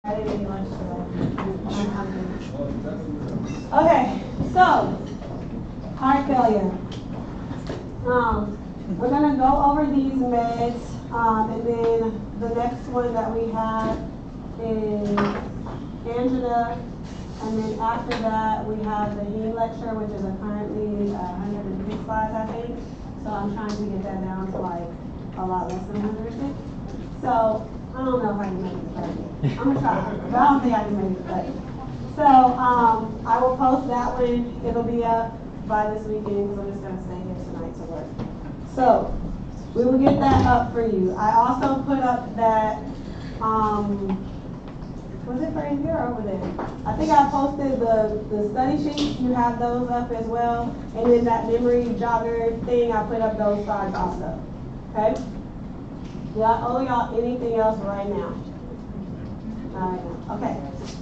I didn't eat lunch today. Okay, so heart failure. We're gonna go over these meds, and then the next one that we have is angina, and then after that we have the heme lecture, which is currently 106 slides, I think. So I'm trying to get that down to like a lot less than 106. So I don't know if I can make it 30. I'm gonna try, but I don't think I can make it 30. So I will post that one. It'll be up by this weekend because I'm just gonna stay here tonight to work. So we will get that up for you. I also put up that, was it right here or over there? I think I posted the study sheets. You have those up as well. And then that memory jogger thing, I put up those slides also. Okay? Did I owe y'all anything else right now? All right now. Okay.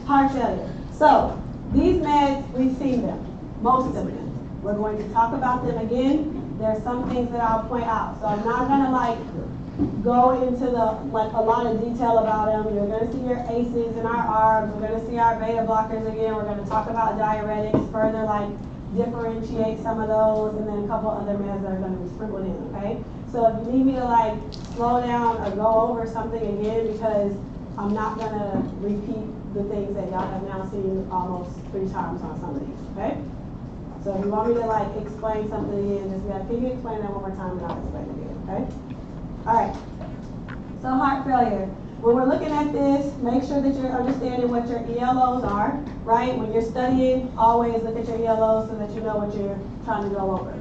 Heart failure. So these meds, we've seen them, most of them. We're going to talk about them again. There's some things that I'll point out. So I'm not gonna like go into the like a lot of detail about them. You're gonna see your ACEs and our ARBs. We're gonna see our beta blockers again. We're gonna talk about diuretics, further like differentiate some of those, and then a couple other meds that are gonna be sprinkled in, okay? So if you need me to like slow down or go over something again, because I'm not gonna repeat the things that y'all have now seen almost 3 times on some of these, okay? So if you want me to like explain something again, just be like, can you explain that one more time and I'll explain it again, okay? All right, so heart failure. When we're looking at this, make sure that you're understanding what your ELOs are, right? When you're studying, always look at your ELOs so that you know what you're trying to go over.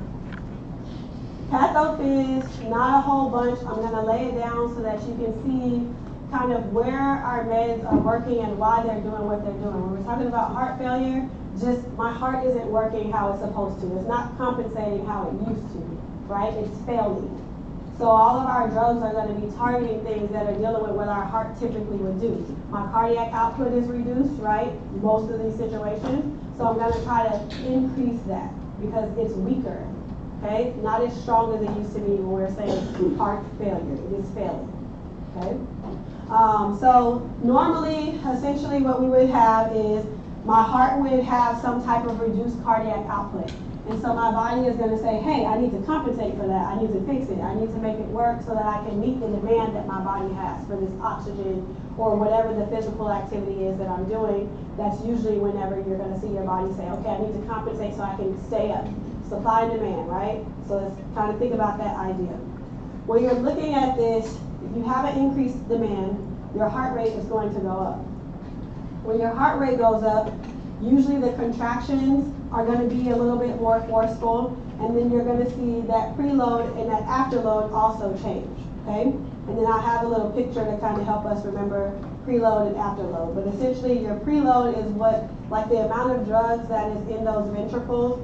Pathophys, not a whole bunch. I'm gonna lay it down so that you can see kind of where our meds are working and why they're doing what they're doing. When we're talking about heart failure, just my heart isn't working how it's supposed to. It's not compensating how it used to, right? It's failing. So all of our drugs are going to be targeting things that are dealing with what our heart typically would do. My cardiac output is reduced, right? Most of these situations. So I'm going to try to increase that because it's weaker, okay? Not as strong as it used to be when we're saying heart failure. It is failing, okay? So normally, essentially what we would have is my heart would have some type of reduced cardiac output. And so my body is going to say, hey, I need to compensate for that. I need to fix it. I need to make it work so that I can meet the demand that my body has for this oxygen or whatever the physical activity is that I'm doing. That's usually whenever you're going to see your body say, okay, I need to compensate so I can stay up. Supply and demand, right? So let's kind of think about that idea. When you're looking at this, if you have an increased demand, your heart rate is going to go up. When your heart rate goes up, usually the contractions are going to be a little bit more forceful, and then you're going to see that preload and that afterload also change, okay? And then I have a little picture to kind of help us remember preload and afterload. But essentially your preload is what, like the amount of drugs that is in those ventricles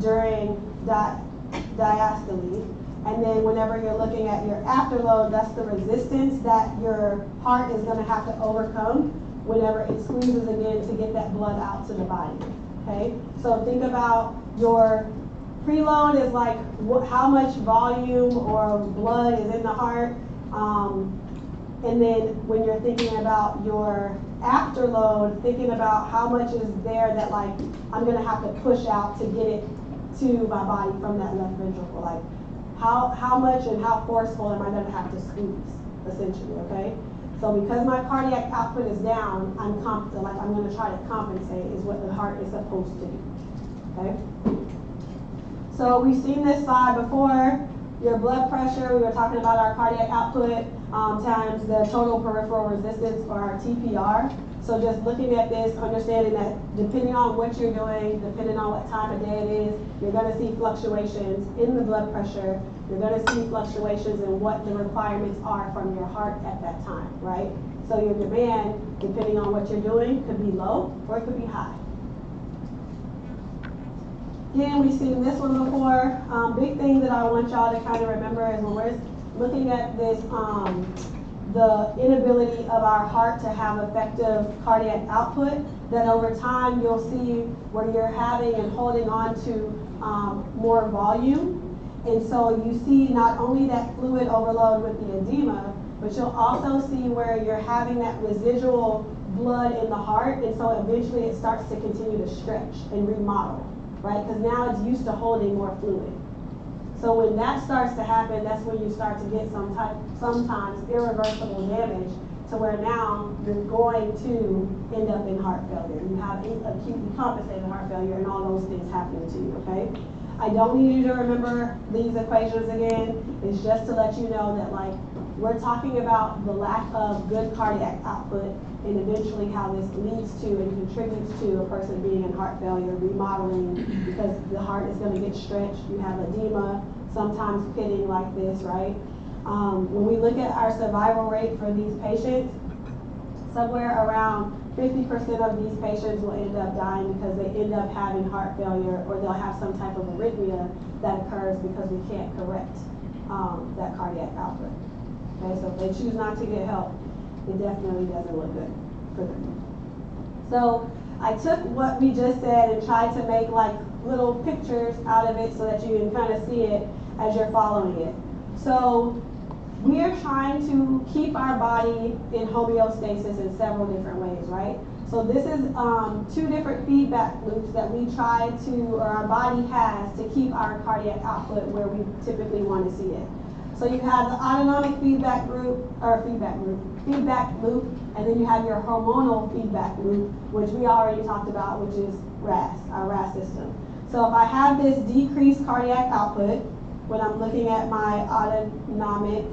during diastole. And then whenever you're looking at your afterload, that's the resistance that your heart is going to have to overcome whenever it squeezes again to get that blood out to the body, okay? So think about your preload is like how much volume or blood is in the heart. And then when you're thinking about your afterload, thinking about how much is there that like I'm gonna have to push out to get it to my body from that left ventricle. Like how much and how forceful am I gonna have to squeeze, essentially, okay? So because my cardiac output is down, I'm going to try to compensate is what the heart is supposed to do, okay? So we've seen this slide before. Your blood pressure, we were talking about our cardiac output times the total peripheral resistance or our TPR. So just looking at this, understanding that depending on what you're doing, depending on what time of day it is, you're going to see fluctuations in the blood pressure. You're going to see fluctuations in what the requirements are from your heart at that time, right? So your demand, depending on what you're doing, could be low or it could be high. Again, we've seen this one before. Big thing that I want y'all to kind of remember is when we're looking at this, the inability of our heart to have effective cardiac output, that over time you'll see where you're having and holding on to more volume. And so you see not only that fluid overload with the edema, but you'll also see where you're having that residual blood in the heart, and so eventually it starts to continue to stretch and remodel, right? Because now it's used to holding more fluid. So when that starts to happen, that's when you start to get sometimes irreversible damage to where now you're going to end up in heart failure. You have acutely compensated heart failure and all those things happening to you, okay? I don't need you to remember these equations again. It's just to let you know that, like, we're talking about the lack of good cardiac output and eventually how this leads to and contributes to a person being in heart failure, remodeling, because the heart is going to get stretched. You have edema, sometimes pitting like this, right? When we look at our survival rate for these patients, somewhere around 50% of these patients will end up dying because they end up having heart failure, or they'll have some type of arrhythmia that occurs because we can't correct that cardiac output. Okay, so if they choose not to get help, it definitely doesn't look good for them. So I took what we just said and tried to make like little pictures out of it so that you can kind of see it as you're following it. So we are trying to keep our body in homeostasis in several different ways, right? So this is two different feedback loops that we try to, or our body has, to keep our cardiac output where we typically want to see it. So you have the autonomic feedback loop, and then you have your hormonal feedback loop, which we already talked about, which is RAS, our RAS system. So if I have this decreased cardiac output, when I'm looking at my autonomic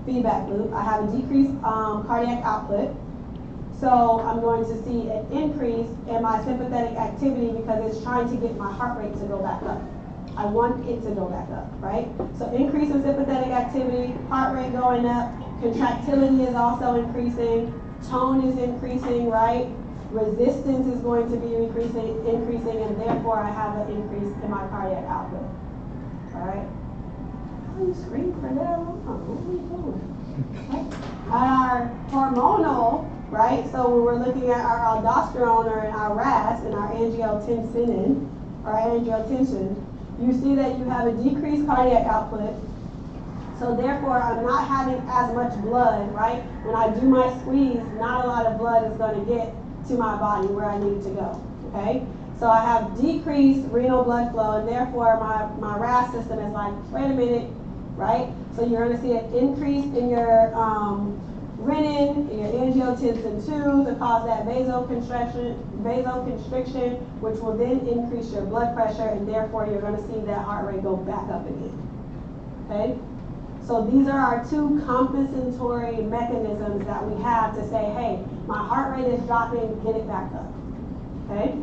feedback loop, I have a decreased cardiac output. So I'm going to see an increase in my sympathetic activity because it's trying to get my heart rate to go back up. I want it to go back up, right? So increase in sympathetic activity, heart rate going up, contractility is also increasing, tone is increasing, right? Resistance is going to be increasing, and therefore I have an increase in my cardiac output, all right? Oh, you scream for that? What are you doing? Okay. Our hormonal, right? So when we're looking at our aldosterone or our RAS and our angiotensin, or angiotensin, you see that you have a decreased cardiac output. So therefore, I'm not having as much blood, right? When I do my squeeze, not a lot of blood is going to get to my body where I need to go, okay? So I have decreased renal blood flow, and therefore my RAS system is like, wait a minute, right? So you're going to see an increase in your renin, in your angiotensin 2 to cause that vasoconstriction, which will then increase your blood pressure, and therefore you're going to see that heart rate go back up again. Okay? So these are our two compensatory mechanisms that we have to say, hey, my heart rate is dropping, get it back up. Okay?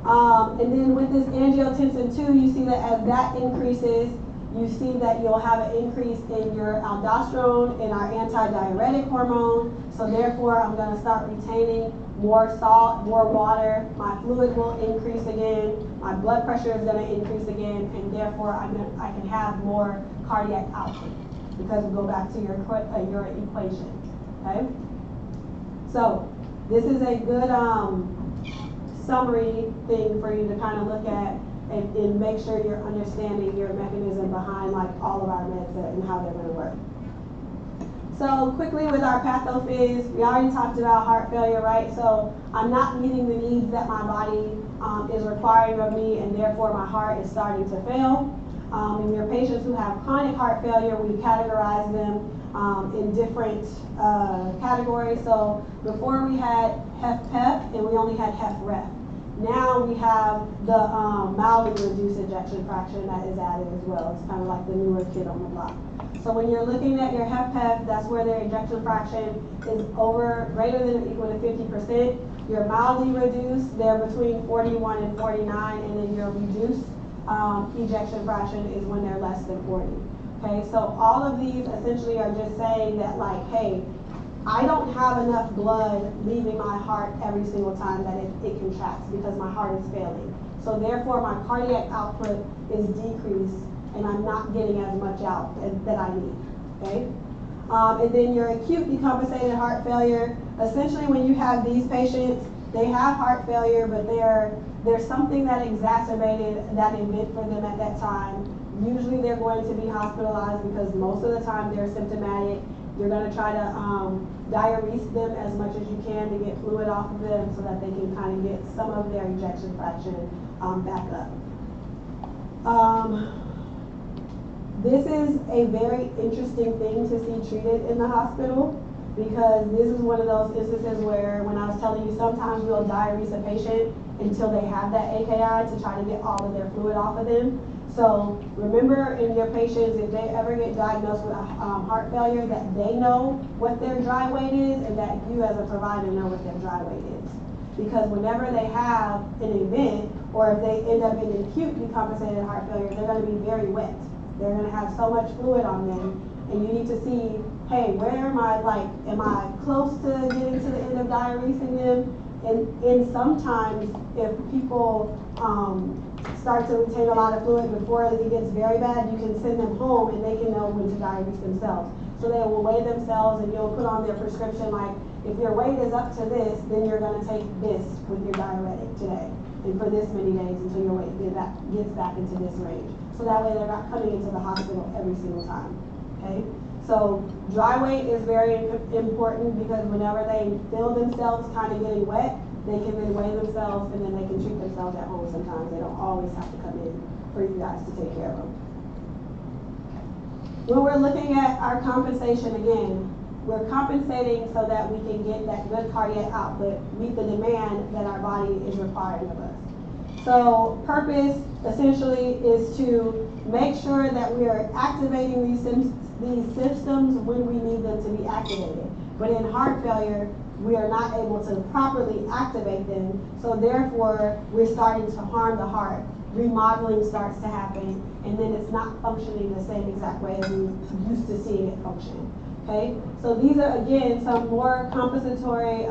And then with this angiotensin 2, you see that as that increases, you see that you'll have an increase in your aldosterone and our antidiuretic hormone. So therefore, I'm going to start retaining more salt, more water. My fluid will increase again. My blood pressure is going to increase again, and therefore I can have more cardiac output because we go back to your equation. Okay. So this is a good summary thing for you to kind of look at. And make sure you're understanding your mechanism behind like all of our meds and how they're going to work. So quickly with our pathophys, we already talked about heart failure, right? So I'm not meeting the needs that my body is requiring of me, and therefore my heart is starting to fail. In your patients who have chronic heart failure, we categorize them in different categories. So before we had HFpEF, and we only had HFrEF. Now we have the mildly reduced ejection fraction that is added as well. It's kind of like the newer kid on the block. So when you're looking at your HFpEF, that's where their ejection fraction is greater than or equal to 50%. Your mildly reduced, they're between 41 and 49, and then your reduced ejection fraction is when they're less than 40. Okay, so all of these essentially are just saying that, like, hey, I don't have enough blood leaving my heart every single time that it contracts because my heart is failing. So therefore my cardiac output is decreased and I'm not getting as much out that I need, okay? And then your acute decompensated heart failure, essentially when you have these patients, they have heart failure, but there's something that exacerbated that event for them at that time. Usually they're going to be hospitalized because most of the time they're symptomatic, You're going to try to diurese them as much as you can to get fluid off of them so that they can kind of get some of their ejection fraction back up. This is a very interesting thing to see treated in the hospital, because this is one of those instances where, when I was telling you, sometimes we'll diurese a patient until they have that AKI to try to get all of their fluid off of them. So remember, in your patients, if they ever get diagnosed with heart failure, that they know what their dry weight is, and that you as a provider know what their dry weight is. Because whenever they have an event, or if they end up in acute decompensated heart failure, they're going to be very wet. They're going to have so much fluid on them, and you need to see, hey, where am I, am I close to getting to the end of diuresing them? And sometimes, if people start to retain a lot of fluid before it gets very bad, you can send them home and they can know when to diurese themselves. So they will weigh themselves, and you'll put on their prescription, like, if your weight is up to this, then you're going to take this with your diuretic today, and for this many days until your weight gets back into this range. So that way they're not coming into the hospital every single time, okay? So dry weight is very important, because whenever they feel themselves kind of getting wet, they can then weigh themselves, and then they can treat themselves at home sometimes. They don't always have to come in for you guys to take care of them. When we're looking at our compensation, again, we're compensating so that we can get that good cardiac output, meet the demand that our body is requiring of us. So purpose essentially is to make sure that we are activating these systems when we need them to be activated. But in heart failure, we are not able to properly activate them, so therefore we're starting to harm the heart. Remodeling starts to happen, and then it's not functioning the same exact way as we used to seeing it function. Okay, so these are, again, some more compensatory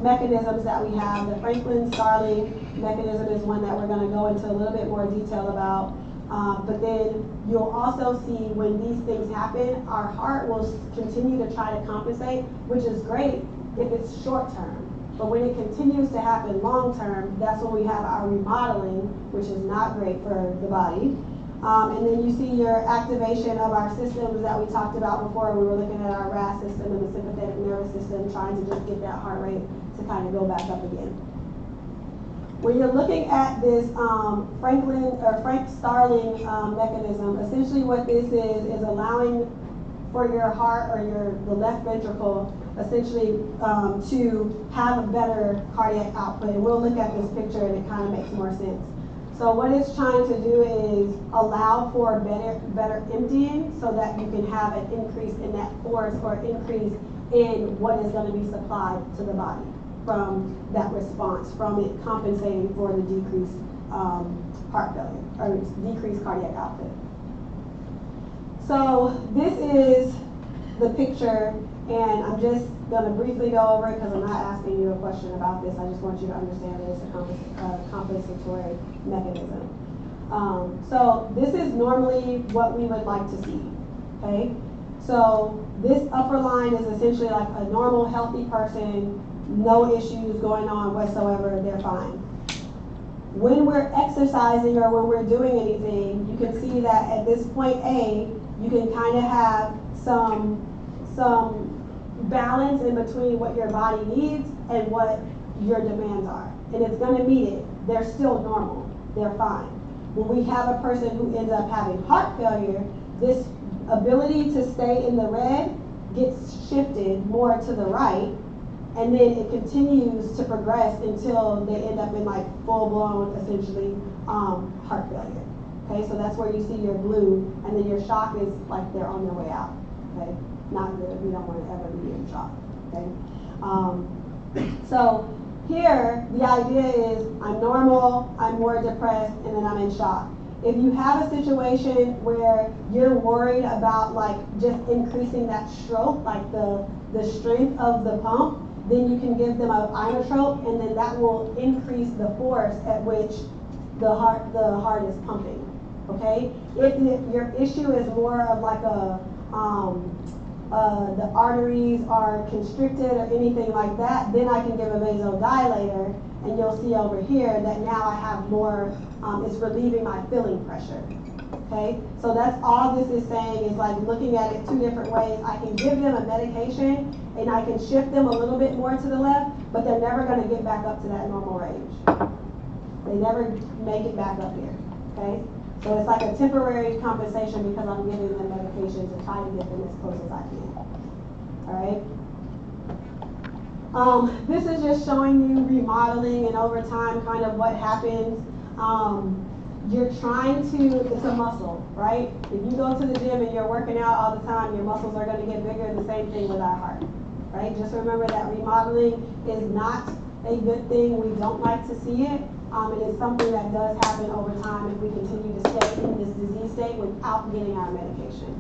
mechanisms that we have. The Franklin-Starling mechanism is one that we're going to go into a little bit more detail about. But then you'll also see, when these things happen, our heart will continue to try to compensate, which is great if it's short term. But when it continues to happen long term, that's when we have our remodeling, which is not great for the body. And then you see your activation of our systems that we talked about before. We were looking at our RAS system and the sympathetic nervous system, trying to just get that heart rate to kind of go back up again. When you're looking at this Frank-Starling mechanism, essentially what this is allowing for your heart, or the left ventricle, essentially to have a better cardiac output. And we'll look at this picture and it kind of makes more sense. So what it's trying to do is allow for better emptying, so that you can have an increase in that force, or increase in what is going to be supplied to the body from that response, from it compensating for the decreased heart failure, or decreased cardiac output. So this is the picture, and I'm just going to briefly go over it because I'm not asking you a question about this. I just want you to understand that it's a compensatory mechanism. So this is normally what we would like to see, okay? So this upper line is essentially like a normal, healthy person, no issues going on whatsoever, they're fine. When we're exercising or when we're doing anything, you can see that at this point A, you can kind of have some balance in between what your body needs and what your demands are. And it's going to meet it. They're still normal. They're fine. When we have a person who ends up having heart failure, this ability to stay in the red gets shifted more to the right, and then it continues to progress until they end up in like full-blown, essentially, heart failure. Okay, so that's where you see your blue, and then your shock is like they're on their way out. Okay, not good. We don't want to ever be in shock. Okay, so here the idea is I'm normal, I'm more depressed, and then I'm in shock. If you have a situation where you're worried about like just increasing that stroke, like the strength of the pump, then you can give them an inotrope, and then that will increase the force at which the heart is pumping. Okay? If your issue is more of like the arteries are constricted or anything like that, then I can give a vasodilator, and you'll see over here that now I have more, it's relieving my filling pressure. Okay, so that's all this is saying, is like looking at it two different ways. I can give them a medication and I can shift them a little bit more to the left, but they're never going to get back up to that normal range. They never make it back up here. Okay, so it's like a temporary compensation because I'm giving them medication to try to get them as close as I can. All right. This is just showing you remodeling and over time kind of what happens. You're trying to, it's a muscle, right? If you go to the gym and you're working out all the time, your muscles are going to get bigger. The same thing with our heart, right? Just remember that remodeling is not a good thing. We don't like to see it. It is something that does happen over time if we continue to stay in this disease state without getting our medication.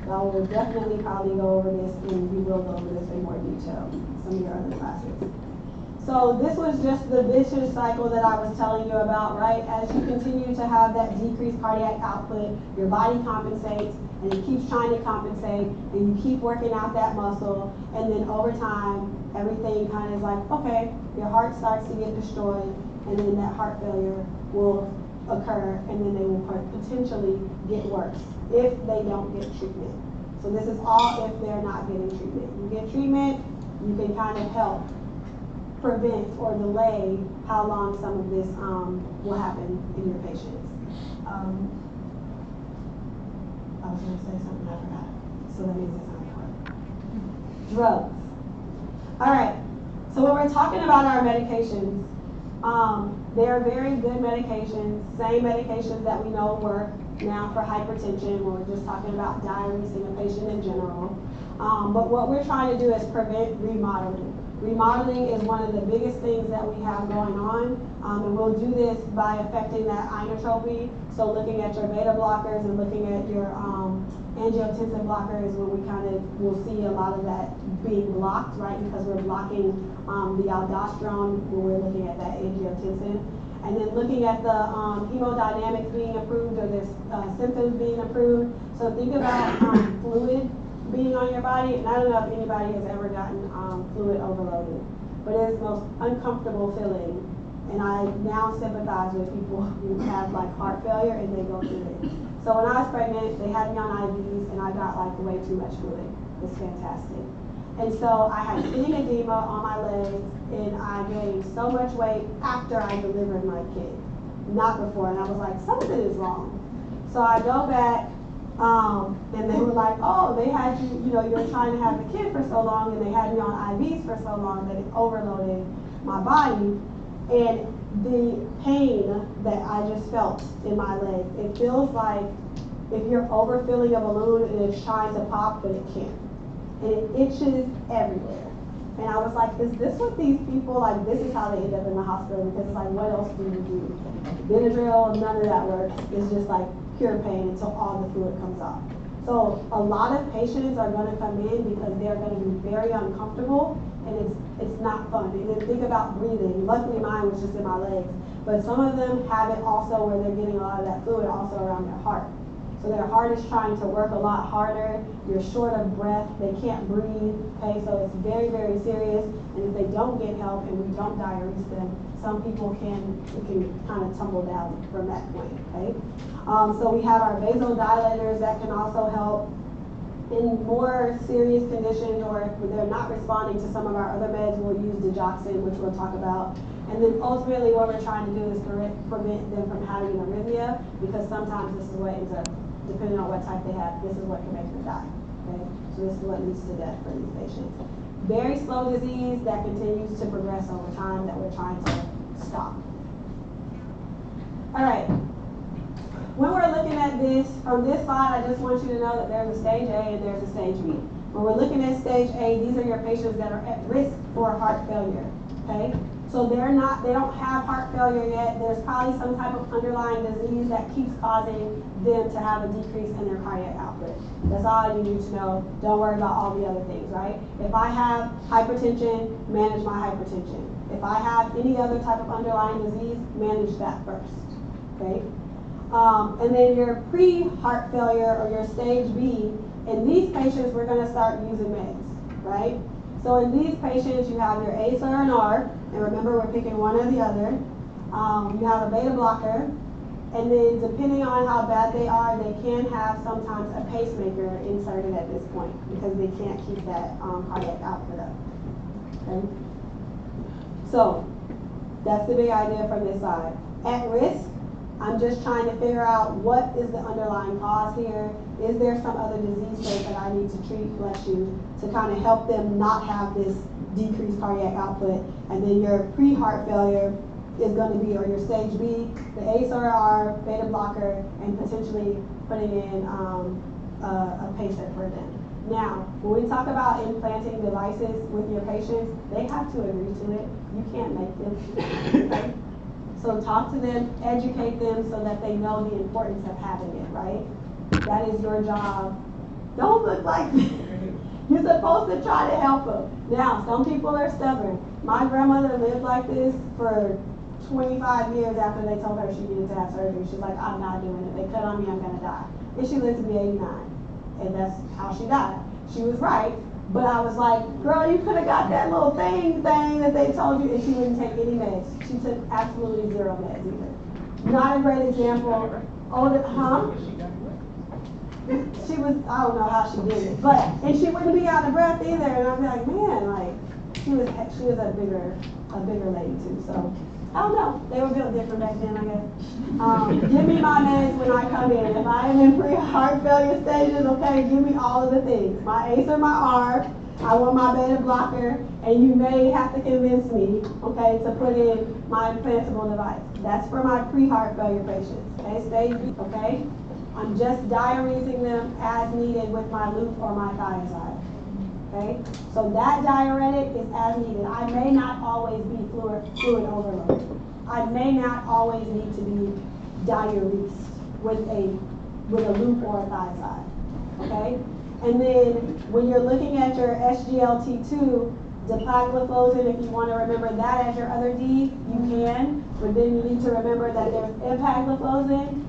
So we'll definitely probably go over this, and we will go over this in more detail in some of your other classes. So this was just the vicious cycle that I was telling you about, right? As you continue to have that decreased cardiac output, your body compensates, and it keeps trying to compensate, and you keep working out that muscle, and then over time, everything kind of is like, okay, your heart starts to get destroyed, and then that heart failure will occur, and then they will potentially get worse if they don't get treatment. So this is all if they're not getting treatment. You get treatment, you can kind of help prevent or delay how long some of this will happen in your patients. I was going to say something, I forgot. So that means it's not important. Drugs. All right. So when we're talking about our medications, they are very good medications, same medications that we know work now for hypertension, when we're just talking about diuresing a patient in general. But what we're trying to do is prevent remodeling. Remodeling is one of the biggest things that we have going on, and we'll do this by affecting that inotropy. So looking at your beta blockers and looking at your angiotensin blockers, where we kind of will see a lot of that being blocked, right? Because we're blocking the aldosterone when we're looking at that angiotensin. And then looking at the hemodynamics being improved, or the symptoms being improved. So think about fluid being on your body, and I don't know if anybody has ever gotten fluid overloaded, but it's the most uncomfortable feeling. And I now sympathize with people who have like heart failure and they go through it. So when I was pregnant, they had me on IVs and I got like way too much fluid. It's fantastic. And so I had sitting edema on my legs, and I gained so much weight after I delivered my kid, not before. And I was like, something is wrong. So I go back. And they were like, oh, they had you, you know, you were trying to have the kid for so long, and they had me on IVs for so long that it overloaded my body. And the pain that I just felt in my leg, it feels like if you're overfilling a balloon and it's trying to pop, but it can't. And it itches everywhere. And I was like, is this what these people, like, this is how they end up in the hospital? Because it's like, what else do you do? Benadryl, none of that works. It's just like pure pain until all the fluid comes off. So a lot of patients are going to come in because they're going to be very uncomfortable, and it's not fun. And then think about breathing. Luckily mine was just in my legs, but some of them have it also where they're getting a lot of that fluid also around their heart. So their heart is trying to work a lot harder. You're short of breath. They can't breathe. Okay, so it's very, very serious. And if they don't get help and we don't diurese them, some people can kind of tumble down from that point. Okay, so we have our vasodilators that can also help in more serious conditions, or if they're not responding to some of our other meds, we'll use digoxin, which we'll talk about. And then ultimately what we're trying to do is prevent them from having an arrhythmia, because sometimes this is what ends up, depending on what type they have, this is what can make them die. Okay? So this is what leads to death for these patients. Very slow disease that continues to progress over time that we're trying to stop. All right. When we're looking at this, from this slide, I just want you to know that there's a stage A and there's a stage B. When we're looking at stage A, these are your patients that are at risk for heart failure. Okay? So they don't have heart failure yet. There's probably some type of underlying disease that keeps causing them to have a decrease in their cardiac output. That's all you need to know. Don't worry about all the other things, right? If I have hypertension, manage my hypertension. If I have any other type of underlying disease, manage that first, okay? And then your pre-heart failure, or your stage B, in these patients, we're gonna start using meds, right? So in these patients, you have your ACE or an ARB, and remember we're picking one or the other. You have a beta blocker, And then depending on how bad they are, they can have sometimes a pacemaker inserted at this point because they can't keep that cardiac output up. Okay? So that's the big idea from this side. At risk, I'm just trying to figure out what is the underlying cause here. Is there some other disease state that I need to treat, bless you, to kind of help them not have this decreased cardiac output? And then your pre-heart failure is going to be, or your stage B, the ACE or R, beta blocker, and potentially putting in a pacer for them. Now, when we talk about implanting devices with your patients, they have to agree to it. You can't make them. Okay? So talk to them, educate them so that they know the importance of having it, right? That is your job. Don't look like this. You're supposed to try to help them. Now, some people are stubborn. My grandmother lived like this for 25 years after they told her she needed to have surgery. She's like, I'm not doing it. They cut on me, I'm gonna die. And she lived to be 89. And that's how she died. She was right, but I was like, girl, you could have got that little thing that they told you, and she wouldn't take any meds. She took absolutely zero meds either. Not a great example. Older, huh? She was, I don't know how she did it, but, and she wouldn't be out of breath either, and I'd be like, man, like, she was a bigger lady too, so. I don't know. They were built different back then, I guess. Give me my meds when I come in. If I am in pre-heart failure stages, okay, give me all of the things. My ACE or my R, I want my beta blocker, and you may have to convince me, okay, to put in my implantable device. That's for my pre-heart failure patients, okay, stage B, okay? I'm just diuresing them as needed with my loop or my thiazide. Okay, so that diuretic is as needed. I may not always be fluid overload. I may not always need to be diuresed with a loop or a thiazide. Okay, and then when you're looking at your SGLT2, dapagliflozin, if you want to remember that as your other D, you can. But then you need to remember that there's empagliflozin.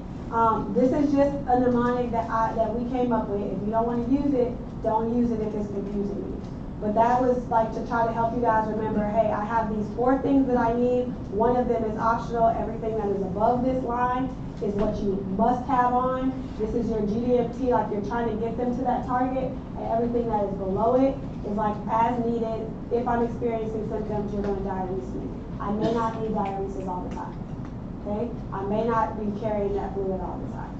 This is just a mnemonic that we came up with. If you don't want to use it, don't use it if it's confusing you. But that was like to try to help you guys remember, hey, I have these 4 things that I need. One of them is optional. Everything that is above this line is what you must have on. This is your GDMT, like you're trying to get them to that target. And everything that is below it is like as needed. If I'm experiencing symptoms, you're going to diurese me. I may not need diuresis all the time. Okay? I may not be carrying that fluid all the time.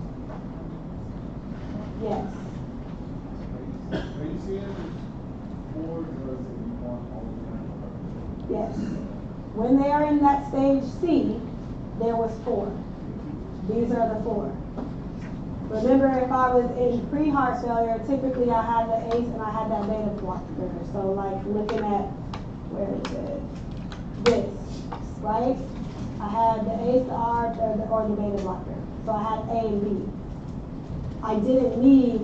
Yes. Are you seeing 4 drugs that you want all the time? Yes. When they are in that stage C, there was 4. These are the 4. Remember, if I was in pre-heart failure, typically I had the ACE and I had that beta blocker. So like looking at, where is it? This, right? I had the ACE, the R, or the beta blocker. So I had A and B. I didn't need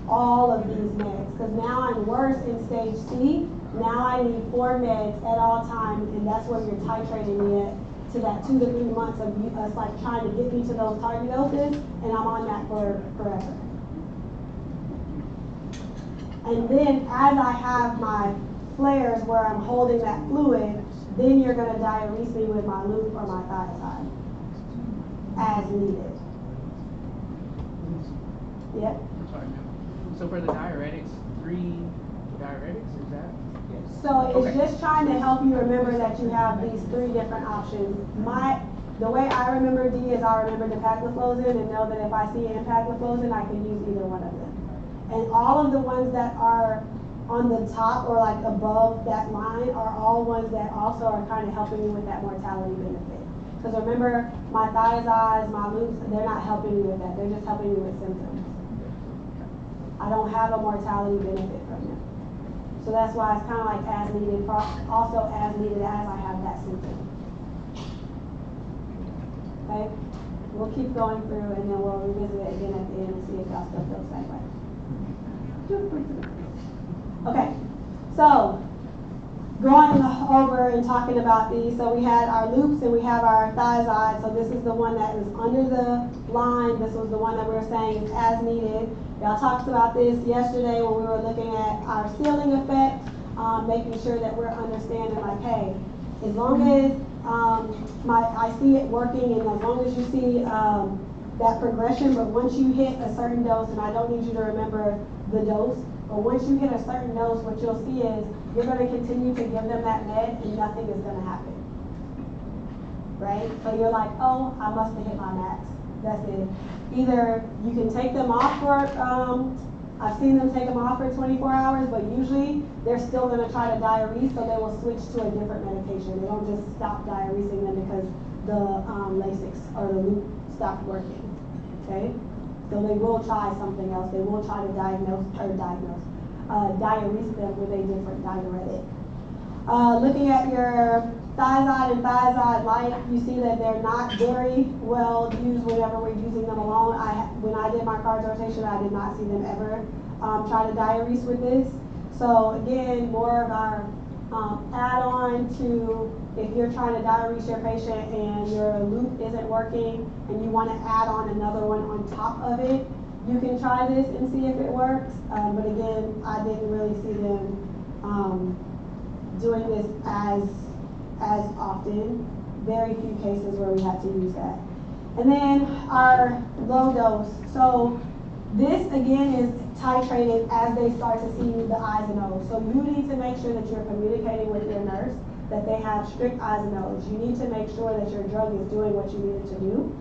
all of these meds because now I'm worse in stage C. Now I need 4 meds at all times, and that's where you're titrating me at to that 2 to 3 months of us like trying to get me to those target doses, and I'm on that for forever. And then as I have my flares where I'm holding that fluid, then you're going to diurese me with my loop or my thiazide as needed. Yep. So for the diuretics, 3 diuretics, is that? Yes. So it's just trying to help you remember that you have these 3 different options. The way I remember D is I remember dapagliflozin and know that if I see empagliflozin, I can use either one of them. And all of the ones that are on the top or like above that line are all ones that also are kind of helping you with that mortality benefit. Because remember, my thiazides, my loops, they're not helping you with that. They're just helping you with symptoms. I don't have a mortality benefit from them. So that's why it's kind of like as needed, also as needed as I have that symptom. Okay? We'll keep going through and then we'll revisit it again at the end and see if y'all still feel the same way. Okay, so going over and talking about these, so we had our loops and we have our thiazide. So this is the one that is under the line. This was the one that we were saying is as needed. Y'all talked about this yesterday when we were looking at our ceiling effect, making sure that we're understanding like, hey, as long as I see it working, and as long as you see that progression, but once you hit a certain dose, and I don't need you to remember the dose, but once you hit a certain dose, what you'll see is you're going to continue to give them that med and nothing is going to happen. Right? So you're like, oh, I must have hit my max. That's it. Either you can take them off for, I've seen them take them off for 24 hours, but usually they're still going to try to diurese, so they will switch to a different medication. They don't just stop diuresing them because the Lasix or the loop stopped working. Okay? So they will try something else. They will try to diurese them with a different diuretic. Looking at your thiazide and thiazide light, you see that they're not very well used whenever we're using them alone. When I did my cards rotation, I did not see them ever try to diurese with this. So again, more of our add-on to if you're trying to diurese your patient and your loop isn't working and you want to add on another one on top of it, you can try this and see if it works. But again, I didn't really see them doing this as often. Very few cases where we had to use that. And then our low dose. So this again is titrated as they start to see the I's and O's. So you need to make sure that you're communicating with your nurse that they have strict I's and O's. You need to make sure that your drug is doing what you need it to do.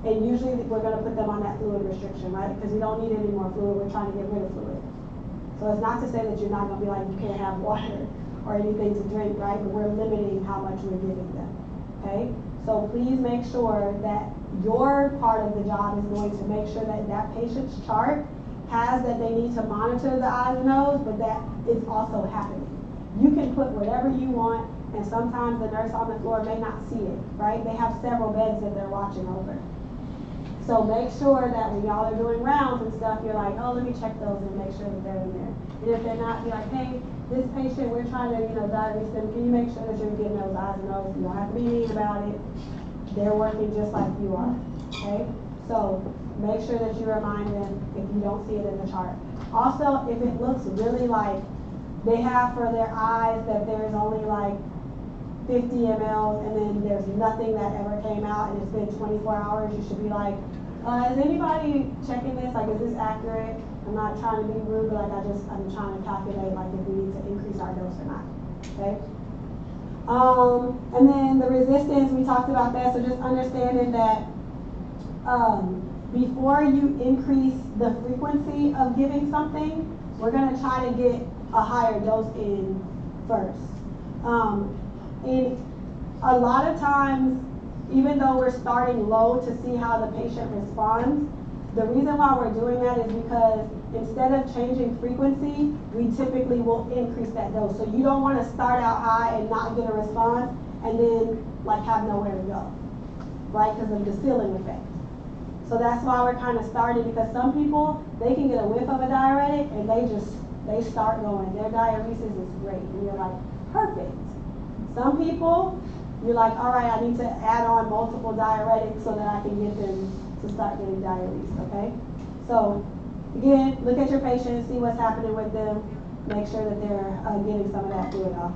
And usually we're going to put them on that fluid restriction, right? Because we don't need any more fluid. We're trying to get rid of fluid. So it's not to say that you're not going to be like, you can't have water or anything to drink, right? But we're limiting how much we're giving them, okay? So please make sure that your part of the job is going to make sure that that patient's chart has that they need to monitor the I's and O's, but that it's also happening. You can put whatever you want, and sometimes the nurse on the floor may not see it, right? They have several beds that they're watching over. So make sure that when y'all are doing rounds and stuff, you're like, oh, let me check those and make sure that they're in there. And if they're not, be like, hey, this patient, we're trying to, diurese them. Can you make sure that you're getting those I's and O's? You don't have to be mean about it. They're working just like you are, okay? So make sure that you remind them if you don't see it in the chart. Also, if it looks really like they have for their eyes that there's only like 50 mLs and then there's nothing that ever came out and it's been 24 hours, you should be like, is anybody checking this? Like, is this accurate? I'm not trying to be rude, but like I'm trying to calculate like if we need to increase our dose or not, okay? And then the resistance, we talked about that, so just understanding that before you increase the frequency of giving something, we're gonna try to get a higher dose in first. And a lot of times, even though we're starting low to see how the patient responds, the reason why we're doing that is because instead of changing frequency, we typically will increase that dose. So you don't want to start out high and not get a response and then like have nowhere to go, right? Because of the ceiling effect. So that's why we're kind of starting, because some people, they can get a whiff of a diuretic and they start going. Their diuresis is great. And you're like, perfect. Some people, you're like, all right, I need to add on multiple diuretics so that I can get them to start getting diuresed, okay? So again, look at your patient, see what's happening with them, make sure that they're getting some of that fluid off.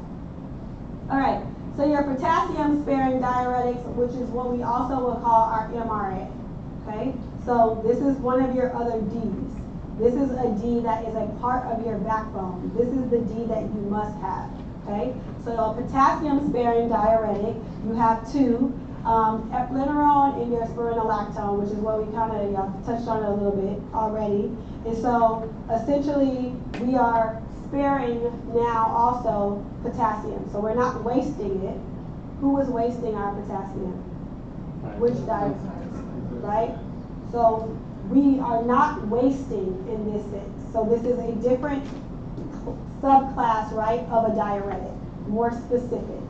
All right, so your potassium sparing diuretics, which is what we also will call our MRA, okay? So this is one of your other Ds. This is a D that is a part of your backbone. This is the D that you must have, okay? So a potassium sparing diuretic, you have two, eplerenone and your spironolactone, which is what we kind of touched on a little bit already. And so essentially we are sparing now also potassium. So we're not wasting it. Who was wasting our potassium? Which diuretic, right? So we are not wasting in this sense. So this is a different subclass, right, of a diuretic, more specific.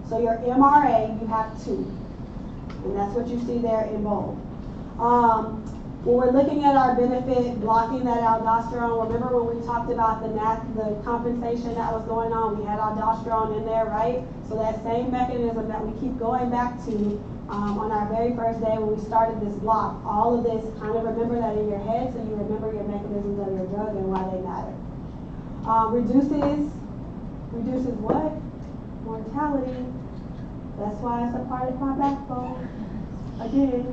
So your MRA, you have two. And that's what you see there in bold. When we're looking at our benefit, blocking that aldosterone, remember when we talked about the compensation that was going on, we had aldosterone in there, right? So that same mechanism that we keep going back to on our very first day when we started this block, all of this, kind of remember that in your head so you remember your mechanisms of your drug and why they matter. Reduces what? Mortality. That's why it's a part of my backbone. Again,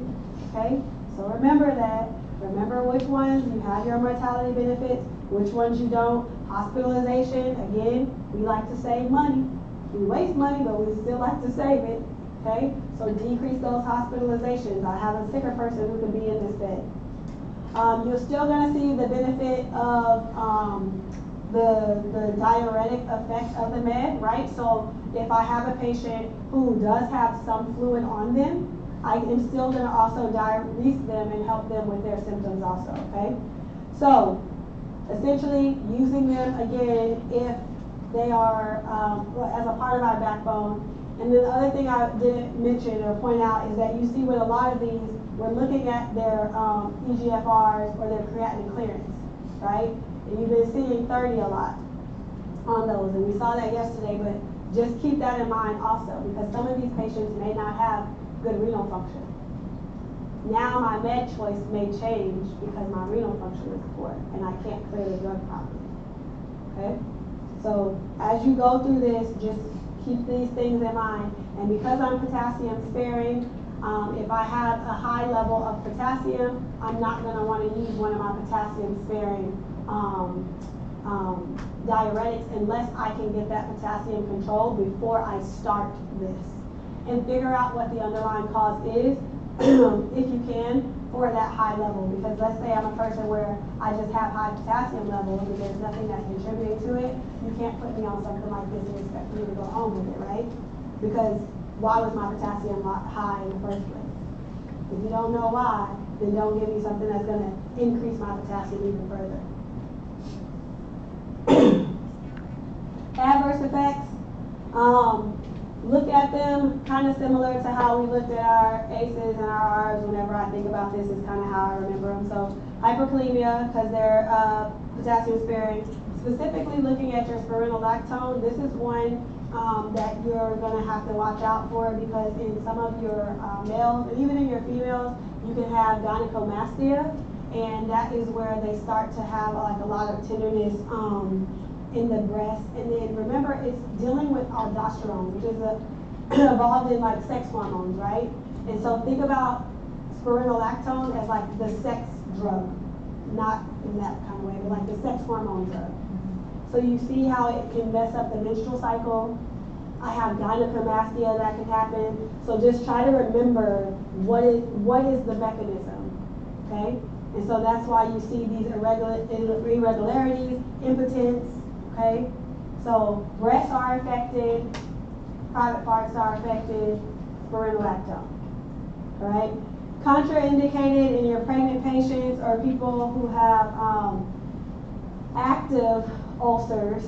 okay? So remember that. Remember which ones you have your mortality benefits, which ones you don't. Hospitalization, again, we like to save money. We waste money, but we still like to save it, okay? So decrease those hospitalizations. I have a sicker person who can be in this bed. You're still gonna see the benefit of the diuretic effect of the med, right? So if I have a patient who does have some fluid on them, I am still gonna also diurese them and help them with their symptoms also, okay? So essentially using them again if they are as a part of our backbone. And then the other thing I didn't mention or point out is that you see with a lot of these, we're looking at their EGFRs or their creatinine clearance, right? And you've been seeing 30 a lot on those, and we saw that yesterday, but just keep that in mind also, because some of these patients may not have good renal function. Now my med choice may change because my renal function is poor and I can't clear the drug properly, okay? So as you go through this, just keep these things in mind. And because I'm potassium sparing, if I have a high level of potassium, I'm not going to want to use one of my potassium sparing diuretics unless I can get that potassium controlled before I start this. And figure out what the underlying cause is, if you can, for that high level. Because let's say I'm a person where I just have high potassium levels and there's nothing that's contributing to it, you can't put me on something like this and expect me to go home with it, right? Because why was my potassium high in the first place? If you don't know why, then don't give me something that's going to increase my potassium even further. Adverse effects. Look at them kind of similar to how we looked at our ACEs and our Rs. Whenever I think about this, is kind of how I remember them. So hyperkalemia, because they're potassium sparing. Specifically looking at your spironolactone, this is one that you're going to have to watch out for, because in some of your males, and even in your females, you can have gynecomastia, and that is where they start to have like a lot of tenderness in the breast. And then remember, it's dealing with aldosterone, which is involved in like sex hormones, right? And so think about spironolactone as like the sex drug, not in that kind of way, but like the sex hormone drug. So you see how it can mess up the menstrual cycle. I have gynecomastia that can happen. So just try to remember what is the mechanism, okay? And so that's why you see these irregularities, impotence, okay? So breasts are affected, private parts are affected, spironolactone, all right? Contraindicated in your pregnant patients or people who have active ulcers,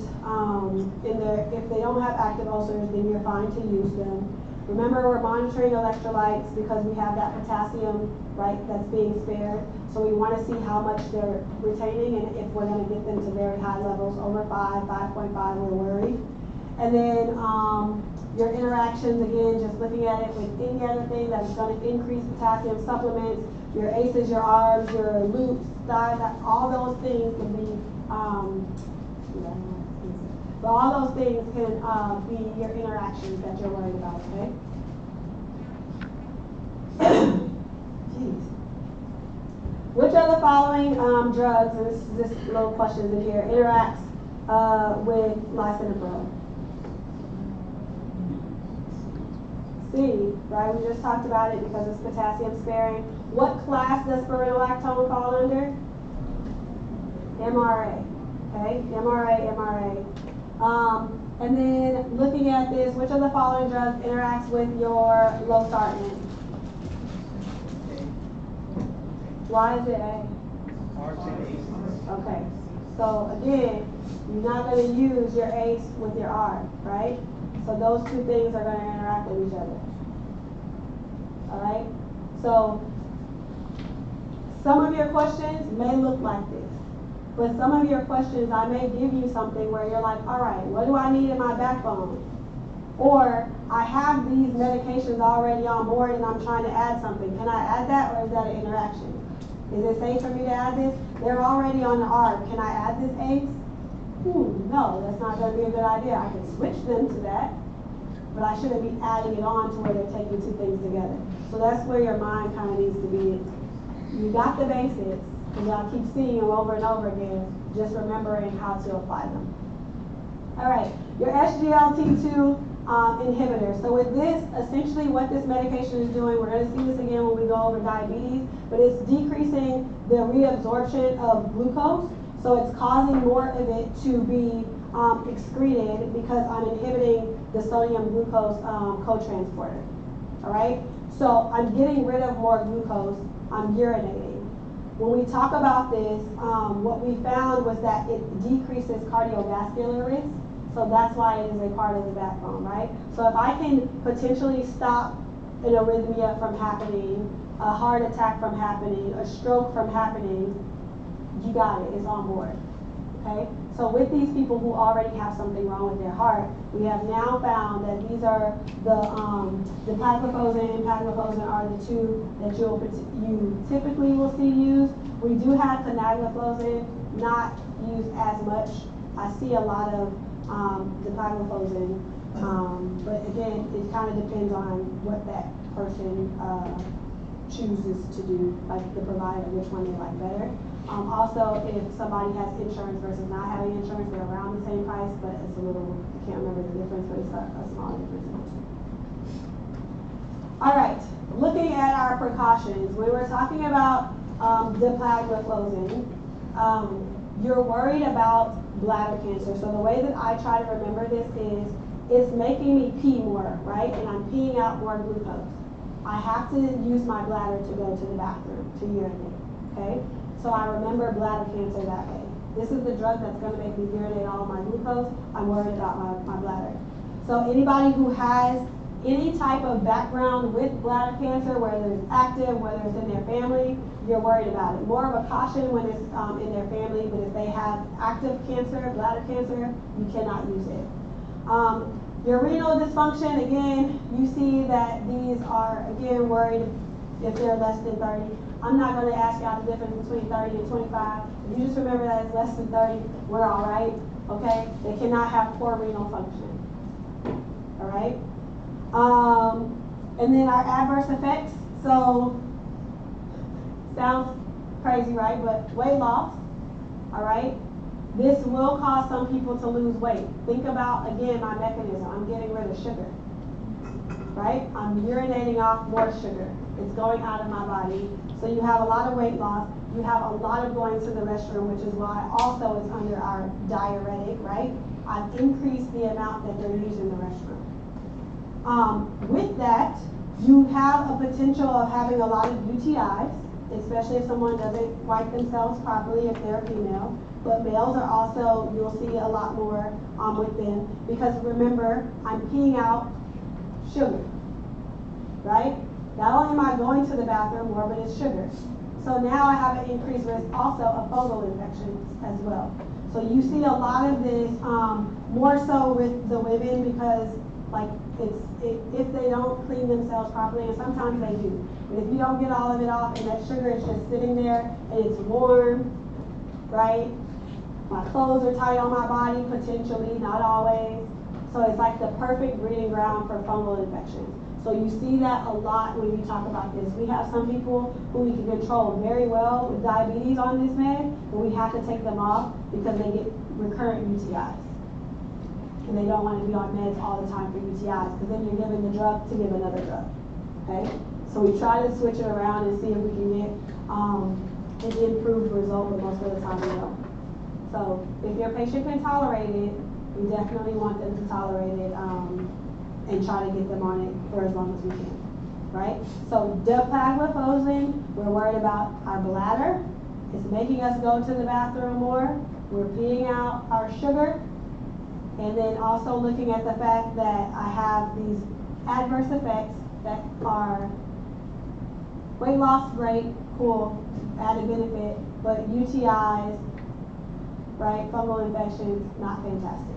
if they don't have active ulcers, then you're fine to use them. Remember, we're monitoring electrolytes because we have that potassium, right, that's being spared. So we want to see how much they're retaining, and if we're going to get them to very high levels, over 5, 5.5, we're worried. And then your interactions, again, just looking at it with any other thing that's going to increase potassium supplements, your ACEs, your ARBs, your loops, all those things can be but all those things can be your interactions that you're worried about, okay? Jeez. Which of the following drugs, and this is just little questions in here, interacts with lisinopril? C, right? We just talked about it because it's potassium sparing. What class does spironolactone fall under? MRA. Okay, MRA. And then looking at this, which of the following drugs interacts with your losartan? Why is it A? Okay, so again, you're not going to use your ACE with your ARB, right? So those two things are going to interact with each other. All right? So some of your questions may look like this. But some of your questions, I may give you something where you're like, all right, what do I need in my backbone? Or I have these medications already on board and I'm trying to add something. Can I add that, or is that an interaction? Is it safe for me to add this? They're already on the ARB. Can I add this ACE? No, that's not going to be a good idea. I can switch them to that. but I shouldn't be adding it on to where they're taking two things together. So that's where your mind kind of needs to be. You got the basics, and y'all keep seeing them over and over again, just remembering how to apply them. All right, your SGLT2 inhibitor. So with this, essentially what this medication is doing, we're going to see this again when we go over diabetes, but it's decreasing the reabsorption of glucose. So it's causing more of it to be excreted because I'm inhibiting the sodium glucose co-transporter. All right, so I'm getting rid of more glucose. I'm urinating. When we talk about this, what we found was that it decreases cardiovascular risk. So that's why it is a part of the backbone, right? So if I can potentially stop an arrhythmia from happening, a heart attack from happening, a stroke from happening, you got it, it's on board, okay? So with these people who already have something wrong with their heart, we have now found that these are the pagliflozin and empagliflozin are the two that you typically will see used. We do have canagliflozin not used as much. I see a lot of the pagliflozin, but again, it kind of depends on what that person chooses to do, like the provider, which one they like better. Also, if somebody has insurance versus not having insurance, they're around the same price, but it's a little, I can't remember the difference, but it's a small difference. All right, looking at our precautions, we were talking about the pagliflozin. You're worried about bladder cancer. So the way that I try to remember this is, it's making me pee more, right? And I'm peeing out more glucose. I have to use my bladder to go to the bathroom, to urinate, okay? So I remember bladder cancer that way. This is the drug that's gonna make me urinate all of my glucose. I'm worried about my bladder. So anybody who has any type of background with bladder cancer, whether it's active, whether it's in their family, you're worried about it. More of a caution when it's in their family, but if they have active cancer, bladder cancer, you cannot use it. Your renal dysfunction, again, you see that these are, again, worried if they're less than 30. I'm not going to ask you the difference between 30 and 25. If you just remember that it's less than 30, we're all right, okay? They cannot have poor renal function, all right? And then our adverse effects. So, sounds crazy, right? But weight loss, all right? This will cause some people to lose weight. Think about, again, my mechanism. I'm getting rid of sugar, right? I'm urinating off more sugar. It's going out of my body. So you have a lot of weight loss. You have a lot of going to the restroom, which is why also it's under our diuretic, right? I've increased the amount that they're using the restroom. With that, you have a potential of having a lot of UTIs, especially if someone doesn't wipe themselves properly if they're a female. But males are also, you'll see a lot more with them, because remember, I'm peeing out sugar, right? Not only am I going to the bathroom more, but it's sugar. So now I have an increased risk also of fungal infections as well. So you see a lot of this, more so with the women, because like if they don't clean themselves properly, and sometimes they do, but if you don't get all of it off and that sugar is just sitting there and it's warm, right? My clothes are tight on my body, potentially, not always. So it's like the perfect breeding ground for fungal infections. So you see that a lot when you talk about this. We have some people who we can control very well with diabetes on this med, but we have to take them off because they get recurrent UTIs. And they don't want to be on meds all the time for UTIs, because then you're giving the drug to give another drug, okay? So we try to switch it around and see if we can get an improved result, but most of the time we don't. So if your patient can tolerate it, we definitely want them to tolerate it and try to get them on it for as long as we can, right? So dapagliflozin, we're worried about our bladder. It's making us go to the bathroom more. We're peeing out our sugar. And then also looking at the fact that I have these adverse effects that are weight loss, great, cool, added benefit, but UTIs, right, fungal infections, not fantastic.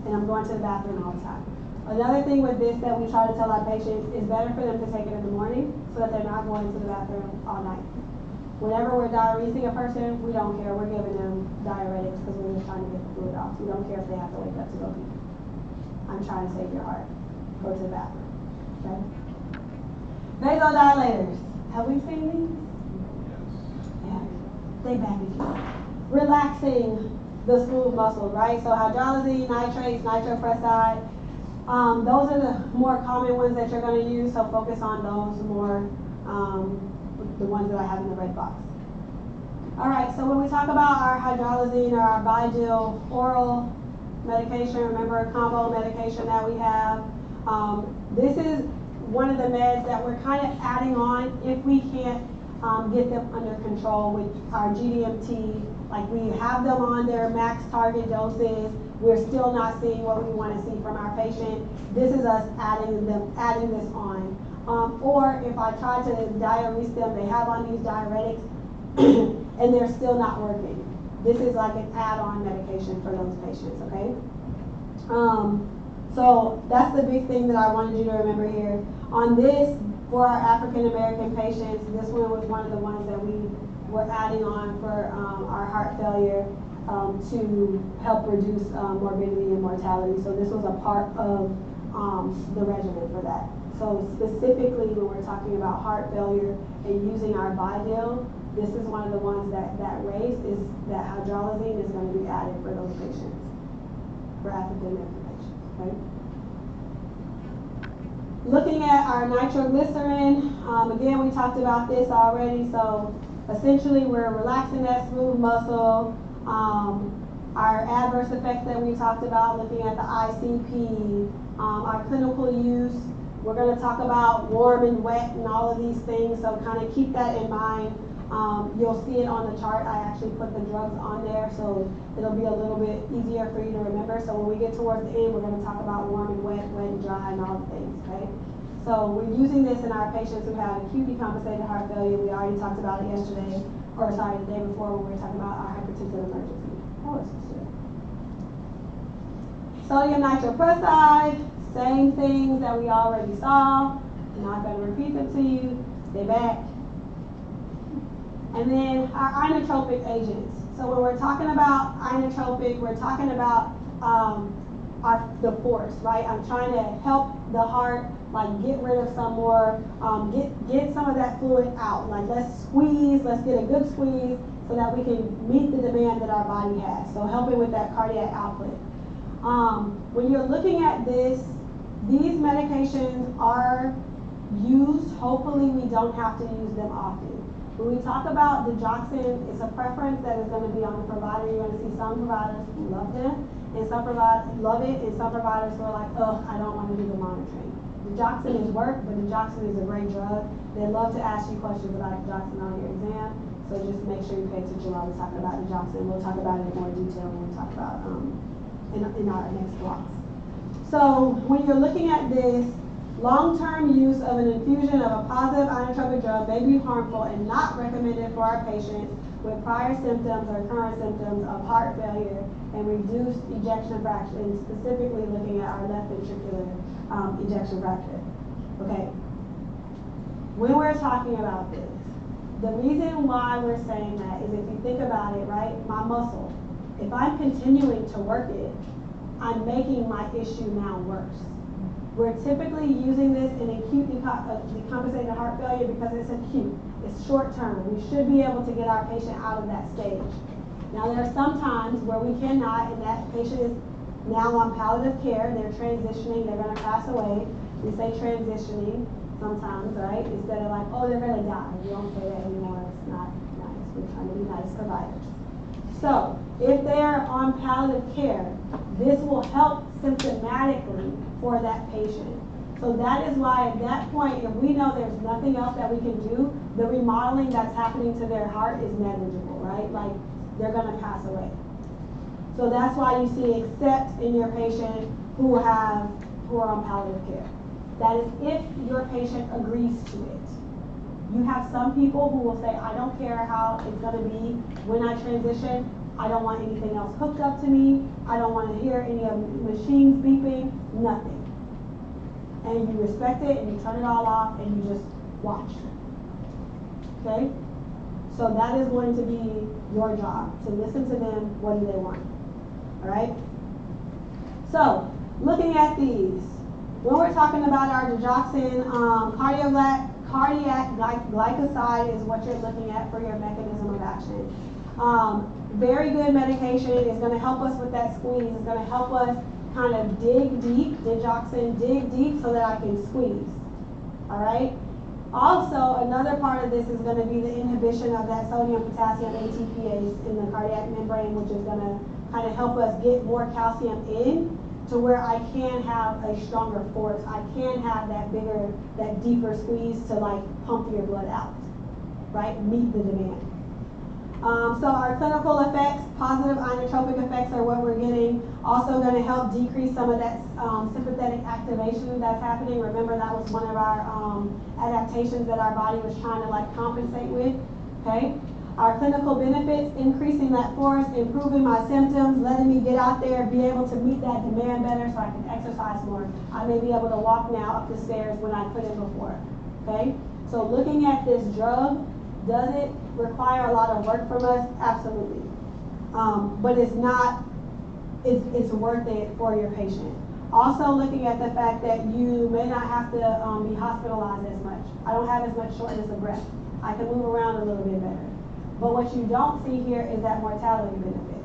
And I'm going to the bathroom all the time. Another thing with this that we try to tell our patients is better for them to take it in the morning so that they're not going to the bathroom all night. Whenever we're diuresing a person, we don't care. We're giving them diuretics because we're just trying to get the fluid off. We don't care if they have to wake up to go pee. I'm trying to save your heart. go to the bathroom. Okay? Vasodilators. Have we seen these? Yeah. They back again. Relaxing the smooth muscles, right? So hydralazine, nitrates, nitroprusside. Those are the more common ones that you're going to use, so focus on those more, the ones that I have in the red box. All right, so when we talk about our hydralazine or our Vigil oral medication, remember combo medication that we have, this is one of the meds that we're kind of adding on if we can't get them under control with our GDMT. Like we have them on their max target doses, we're still not seeing what we want to see from our patient. This is us adding this on. Or if I try to diurese them, they have on these diuretics and they're still not working. This is like an add-on medication for those patients, okay? So that's the big thing that I wanted you to remember here. On this, for our African American patients, this one was one of the ones that we were adding on for our heart failure to help reduce morbidity and mortality. So this was a part of the regimen for that. So specifically when we're talking about heart failure and using our Vigil, this is one of the ones that race is that hydralazine is going to be added for those patients, for African American patients, okay? Looking at our nitroglycerin, again, we talked about this already. So essentially, we're relaxing that smooth muscle. Our adverse effects that we talked about, looking at the ICP, our clinical use. We're going to talk about warm and wet and all of these things. So kind of keep that in mind. You'll see it on the chart. I actually put the drugs on there, so it'll be a little bit easier for you to remember. So when we get towards the end, we're going to talk about warm and wet, wet and dry, and all the things, okay? So we're using this in our patients who have acute decompensated heart failure. We already talked about it yesterday, or sorry, the day before when we were talking about our hypertensive emergency. Oh, it's good. Sodium nitroprusside, same things that we already saw. I'm not going to repeat them to you. They're back. And then our inotropic agents. So when we're talking about inotropic, we're talking about the force, right? I'm trying to help the heart, like get rid of some more, get some of that fluid out. Like let's squeeze, let's get a good squeeze so that we can meet the demand that our body has. So helping with that cardiac output. When you're looking at this, these medications are used. Hopefully we don't have to use them often. When we talk about digoxin, it's a preference that is going to be on the provider. You're going to see some providers who love them, and some providers love it, and some providers who are like, ugh, I don't want to do the monitoring. Digoxin is work, but digoxin is a great drug. They love to ask you questions about digoxin on your exam, so just make sure you pay attention while we're talking about digoxin. We'll talk about it in more detail when we talk about in our next blocks. So when you're looking at this, long-term use of an infusion of a positive inotropic drug may be harmful and not recommended for our patients with prior symptoms or current symptoms of heart failure and reduced ejection fraction, specifically looking at our left ventricular ejection fraction. Okay. When we're talking about this, the reason why we're saying that is if you think about it, right, my muscle, if I'm continuing to work it, I'm making my issue now worse. We're typically using this in acute decompensated heart failure because it's acute. It's short term. We should be able to get our patient out of that stage. Now there are some times where we cannot, and that patient is now on palliative care. They're transitioning. They're going to pass away. We say transitioning sometimes, right? Instead of like, oh, they're going to die. We don't say that anymore. It's not nice. We're trying to be nice providers. So if they're on palliative care, this will help symptomatically for that patient. So that is why at that point, if we know there's nothing else that we can do, the remodeling that's happening to their heart is negligible, right? Like they're going to pass away. So that's why you see except in your patient who are on palliative care. That is if your patient agrees to it. You have some people who will say, I don't care how it's going to be when I transition. I don't want anything else hooked up to me. I don't want to hear any of machines beeping, nothing. And you respect it and you turn it all off and you just watch. Okay? So that is going to be your job, to listen to them. What do they want? All right? So, looking at these, when we're talking about our digoxin, cardiac glycoside is what you're looking at for your mechanism of action. Very good medication is going to help us with that squeeze. It's going to help us kind of dig deep, digoxin, dig deep so that I can squeeze. All right? Also, another part of this is going to be the inhibition of that sodium potassium ATPase in the cardiac membrane, which is going to kind of help us get more calcium in to where I can have a stronger force. I can have that bigger, that deeper squeeze to like pump your blood out, right? Meet the demand. So our clinical effects, positive inotropic effects are what we're getting. Also going to help decrease some of that sympathetic activation that's happening. Remember, that was one of our adaptations that our body was trying to like compensate with, okay? Our clinical benefits, increasing that force, improving my symptoms, letting me get out there, be able to meet that demand better so I can exercise more. I may be able to walk now up the stairs when I couldn't before, okay? So looking at this drug, does it require a lot of work from us? Absolutely. But it's not, it's worth it for your patient. Also looking at the fact that you may not have to be hospitalized as much. I don't have as much shortness of breath. I can move around a little bit better. But what you don't see here is that mortality benefit.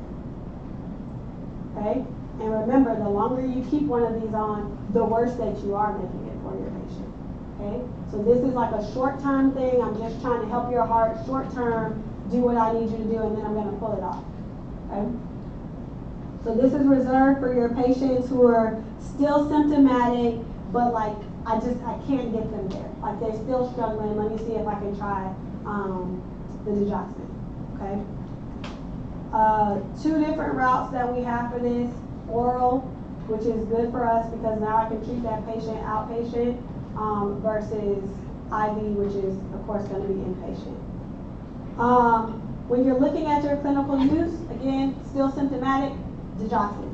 Okay? And remember, the longer you keep one of these on, the worse that you are making it for your patient. Okay? So this is like a short-term thing. I'm just trying to help your heart short-term, do what I need you to do, and then I'm going to pull it off. Okay? So this is reserved for your patients who are still symptomatic, but like, I can't get them there. Like they're still struggling. Let me see if I can try the digoxin. Okay? Two different routes that we have for this. Oral, which is good for us because now I can treat that patient outpatient, versus IV, which is of course going to be inpatient. When you're looking at your clinical use, again, still symptomatic, digoxin.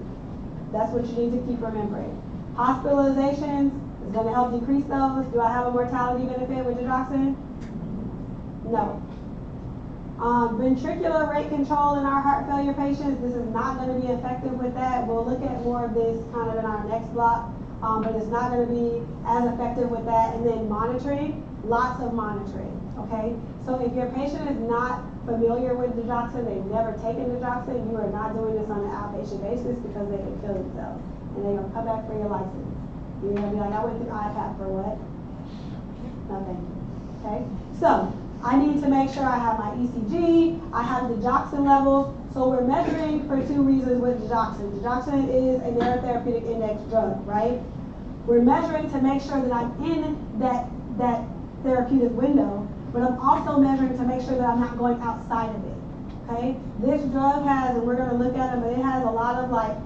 That's what you need to keep remembering. Hospitalizations is going to help decrease those. Do I have a mortality benefit with digoxin? No. Ventricular rate control in our heart failure patients, this is not going to be effective with that. We'll look at more of this kind of in our next block, but it's not going to be as effective with that. And then monitoring, lots of monitoring, okay? So if your patient is not familiar with digoxin, they've never taken digoxin, you are not doing this on an outpatient basis because they can kill themselves. And they're going to come back for your license. You're going to be like, I went through IPAP for what? No, thank you, okay? So, I need to make sure I have my ECG, I have digoxin levels. So we're measuring for two reasons with digoxin. Digoxin is a neurotherapeutic index drug, right? We're measuring to make sure that I'm in that therapeutic window, but I'm also measuring to make sure that I'm not going outside of it, okay? This drug has, and we're gonna look at it, but it has a lot of like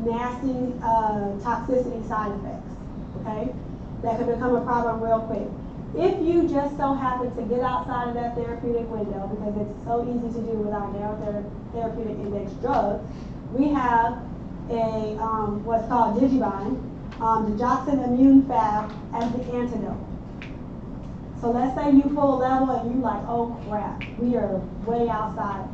nasty toxicity side effects, okay? That can become a problem real quick. If you just so happen to get outside of that therapeutic window, because it's so easy to do with our therapeutic index drugs, we have a what's called Digibind, digoxin immune fab as the antidote. So let's say you pull a level and you like, oh crap, we are way outside.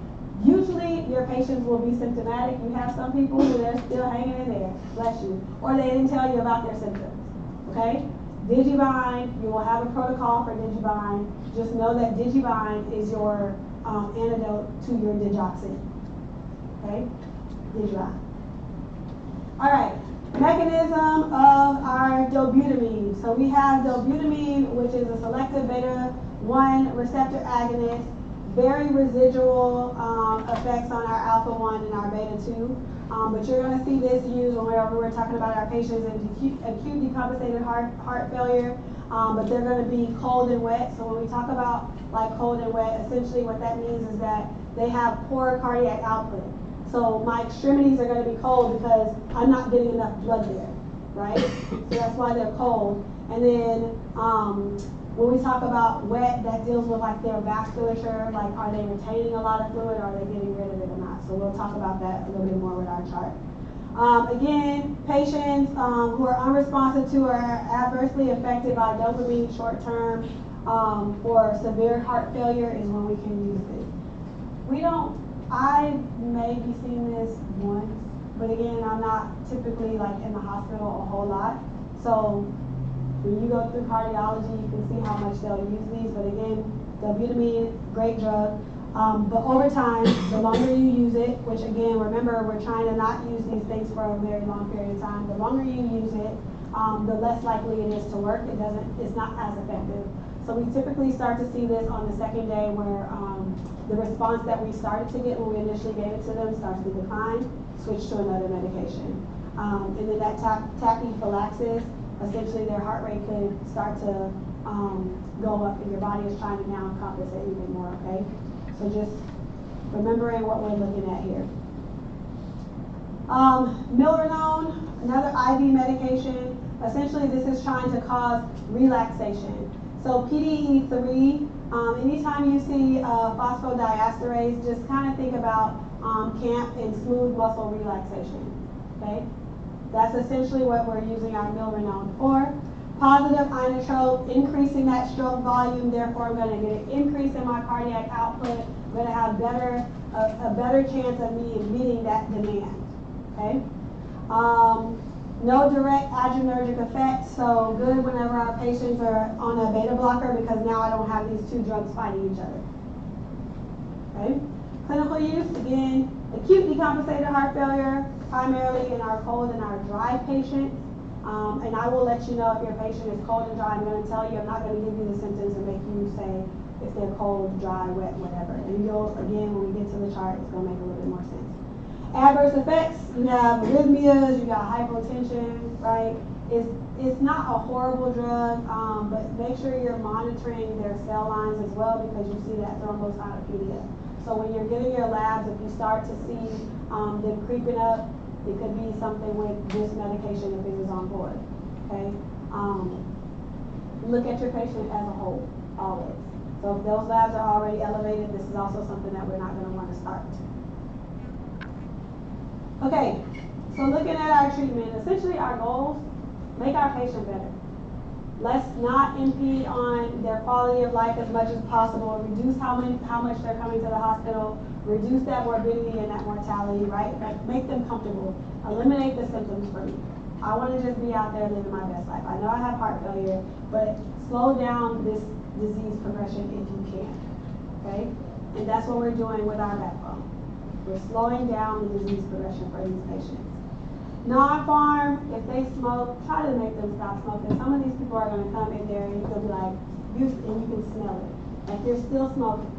Usually your patients will be symptomatic. You have some people who they're still hanging in there, bless you, or they didn't tell you about their symptoms, okay? Digibind, you will have a protocol for Digibind. Just know that Digibind is your antidote to your digoxin. Okay? Digibind. All right. Mechanism of our dobutamine. So we have dobutamine, which is a selective beta-1 receptor agonist. Very residual effects on our alpha-1 and our beta-2. But you're going to see this used whenever we're talking about our patients in acute decompensated heart failure, but they're going to be cold and wet. So when we talk about like cold and wet, essentially what that means is that they have poor cardiac output. So my extremities are going to be cold because I'm not getting enough blood there, right? So that's why they're cold. And then when we talk about wet, that deals with like their vasculature, like are they retaining a lot of fluid, or are they getting rid of it or not? So we'll talk about that a little bit more with our chart. Again, patients who are unresponsive to or adversely affected by dopamine short-term or severe heart failure is when we can use this. I may be seeing this once, but again, I'm not typically like in the hospital a whole lot. So when you go through cardiology, you can see how much they'll use these. But again, dobutamine, great drug. But over time, the longer you use it, which again, remember, we're trying to not use these things for a very long period of time. The longer you use it, the less likely it is to work. It's not as effective. So we typically start to see this on the second day where the response that we started to get when we initially gave it to them starts to decline, switch to another medication. And then that tachyphylaxis, essentially their heart rate could start to go up and your body is trying to now compensate even more, okay? So just remembering what we're looking at here. Milrinone, another IV medication. Essentially, this is trying to cause relaxation. So PDE3, anytime you see phosphodiesterase, just kind of think about CAMP and smooth muscle relaxation, okay? That's essentially what we're using our Milrinone for. Positive inotrope, increasing that stroke volume, therefore I'm going to get an increase in my cardiac output. I'm going to have a better chance of me meeting that demand, okay? No direct adrenergic effect, so good whenever our patients are on a beta blocker because now I don't have these two drugs fighting each other, okay? Clinical use, again, acute decompensated heart failure, primarily in our cold and our dry patients. And I will let you know if your patient is cold and dry. I'm going to tell you, I'm not going to give you the symptoms and make you say if they're cold, dry, wet, whatever. And you'll, again, when we get to the chart, it's going to make a little bit more sense. Adverse effects, you have arrhythmias, you got hypotension, right? It's not a horrible drug, but make sure you're monitoring their cell lines as well because you see that thrombocytopenia. So when you're getting your labs, if you start to see them creeping up, it could be something with this medication if it is on board, okay? Look at your patient as a whole, always. So if those labs are already elevated, this is also something that we're not going to want to start. Okay, so looking at our treatment, essentially our goals, make our patient better. Let's not impede on their quality of life as much as possible, reduce how much they're coming to the hospital, reduce that morbidity and that mortality, right? Make them comfortable. Eliminate the symptoms for me. I want to just be out there living my best life. I know I have heart failure, but slow down this disease progression if you can, okay? And that's what we're doing with our backbone. We're slowing down the disease progression for these patients. Non-Pharm, if they smoke, try to make them stop smoking. Some of these people are going to come in there and you'll be like, and you can smell it. Like you're still smoking.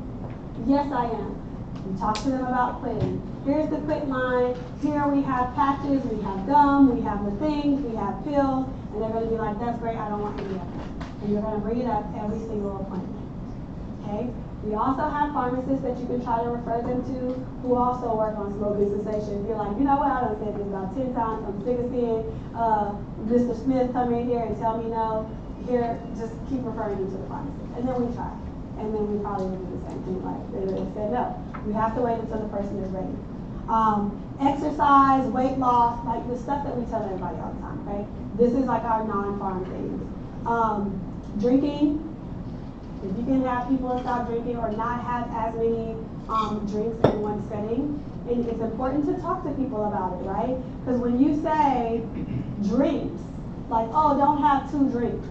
Yes, I am. You talk to them about quitting. Here's the quit line. Here we have patches, we have gum, we have the things, we have pills, and they're going to be like, that's great, I don't want any of that. And you're going to bring it up every single appointment. Okay? We also have pharmacists that you can try to refer them to who also work on smoking cessation. If you're like, you know what, I done said this about 10 times, I'm sick of seeing Mr. Smith come in here and tell me no. Here, just keep referring them to the pharmacist. And then we try. And then we probably will do the same thing, like they said no. We have to wait until the person is ready. Exercise, weight loss, like the stuff that we tell everybody all the time, okay? This is like our non-Pharm things. Drinking, if you can have people stop drinking or not have as many drinks in one setting, and it's important to talk to people about it, right? Because when you say drinks, like, oh, don't have 2 drinks.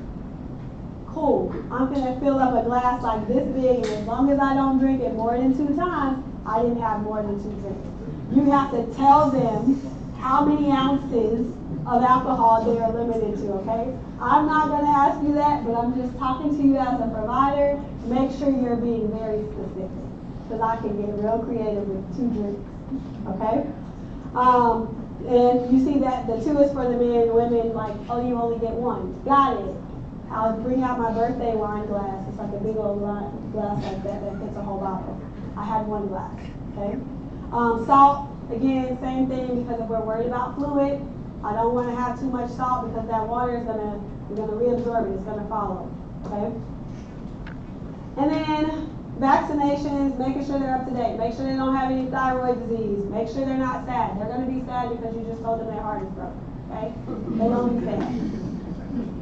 Cool, I'm gonna fill up a glass like this big, and as long as I don't drink it more than 2 times, I didn't have more than 2 drinks. You have to tell them how many ounces of alcohol they are limited to, okay? I'm not gonna ask you that, but I'm just talking to you as a provider. Make sure you're being very specific, because I can get real creative with 2 drinks, okay? And you see that the 2 is for the men, women, like, oh, you only get 1. Got it. I'll bring out my birthday wine glass. It's like a big old glass like that fits a whole bottle. I had 1 glass, okay? Salt, again, same thing, because if we're worried about fluid, I don't want to have too much salt because that water is gonna reabsorb it, it's gonna follow, okay? And then vaccinations, making sure they're up to date. Make sure they don't have any thyroid disease. Make sure they're not sad. They're gonna be sad because you just told them their heart is broken, okay? They don't be sad.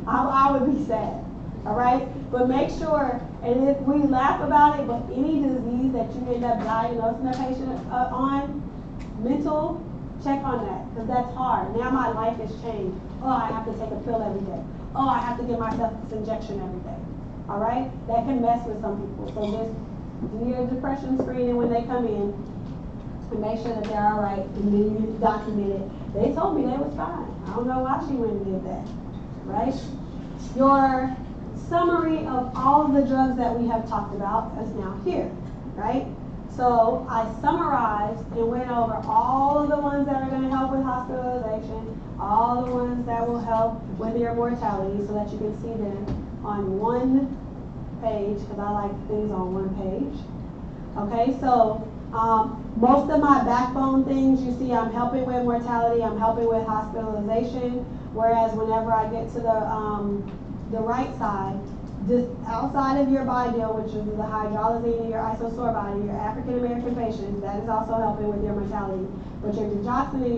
I would be sad, all right? But make sure, and if we laugh about it, but any disease that you end up diagnosing a patient on, mental, check on that, because that's hard. Now my life has changed. Oh, I have to take a pill every day. Oh, I have to give myself this injection every day. All right? That can mess with some people. So just do your depression screening when they come in and make sure that they're all right, and then you document it. They told me they was fine. I don't know why she went and did that, right? Your summary of all of the drugs that we have talked about is now here, right? So I summarized and went over all of the ones that are going to help with hospitalization, all the ones that will help with your mortality, so that you can see them on one page, because I like things on one page. Okay, so most of my backbone things, you see I'm helping with mortality, I'm helping with hospitalization, whereas whenever I get to the right side, just outside of your bi-deal, which is the hydralazine and your isosorbide, your African American patients, that is also helping with your mortality. But your digoxin and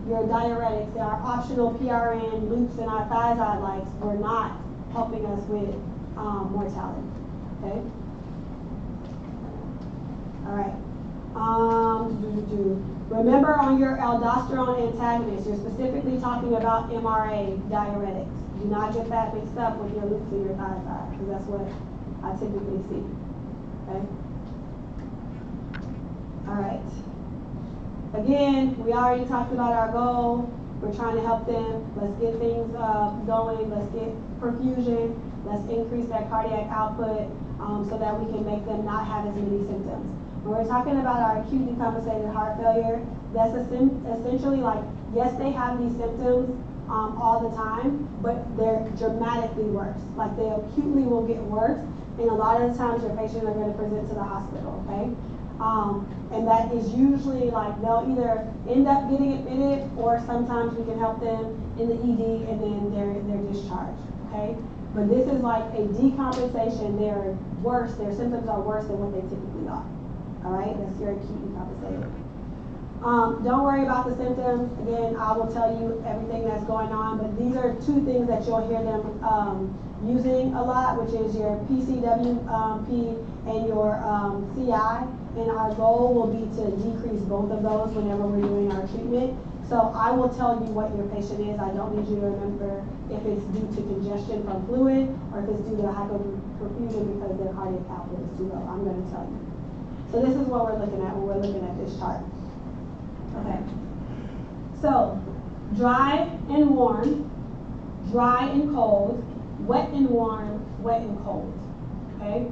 your diuretics, our optional PRN, loops, and our thiazide were not helping us with mortality. Okay. All right. Remember on your aldosterone antagonist, you're specifically talking about MRA diuretics. Do not get that mixed up with your loops and your thiazide, because that's what I typically see. Okay? All right. Again, we already talked about our goal. We're trying to help them. Let's get things going. Let's get perfusion. Let's increase that cardiac output so that we can make them not have as many symptoms. When we're talking about our acute decompensated heart failure, that's essentially like, yes, they have these symptoms all the time, but they're dramatically worse. Like they acutely will get worse, and a lot of the times your patients are going to present to the hospital, okay? And that is usually like they'll either end up getting admitted, or sometimes we can help them in the ED and then they're discharged, okay? But this is like a decompensation. They're worse, their symptoms are worse than what they typically are. All right, that's your acute decompensated. Don't worry about the symptoms. Again, I will tell you everything that's going on, but these are two things that you'll hear them using a lot, which is your PCWP and your CI. And our goal will be to decrease both of those whenever we're doing our treatment. So I will tell you what your patient is. I don't need you to remember if it's due to congestion from fluid or if it's due to hypoperfusion because their cardiac output is too low. I'm going to tell you. So this is what we're looking at when we're looking at this chart. Okay. So dry and warm, dry and cold, wet and warm, wet and cold. Okay.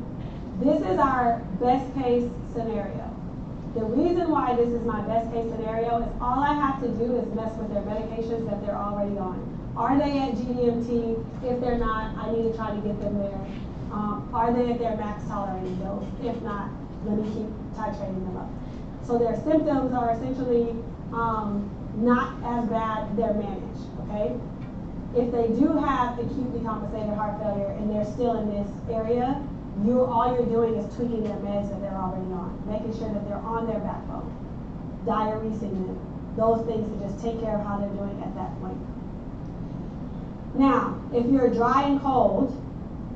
This is our best case scenario. The reason why this is my best case scenario is all I have to do is mess with their medications that they're already on. Are they at GDMT? If they're not, I need to try to get them there. Are they at their max tolerated dose? If not, let me keep titrating them up. So their symptoms are essentially not as bad, they're managed, okay? If they do have acute decompensated heart failure and they're still in this area, all you're doing is tweaking their meds that they're already on, making sure that they're on their backbone, diuresing them, those things to just take care of how they're doing at that point. Now, if you're dry and cold,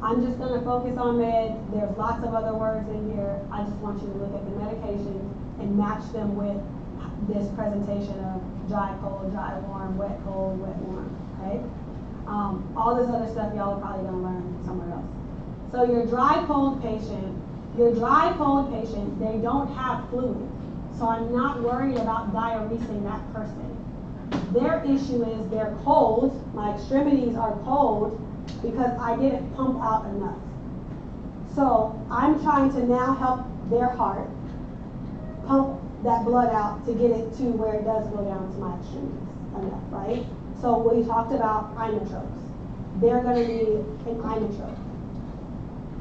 I'm just going to focus on meds. There's lots of other words in here. I just want you to look at the medications and match them with this presentation of dry, cold, dry, warm, wet, cold, wet, warm, okay? All this other stuff y'all are probably going to learn somewhere else. So your dry, cold patient, they don't have fluid. So I'm not worried about diuresing that person. Their issue is they're cold, my extremities are cold because I didn't pump out enough. So I'm trying to now help their heart pump that blood out to get it to where it does go down to my extremities enough, right? So we talked about inotropes. They're going to need an inotrope.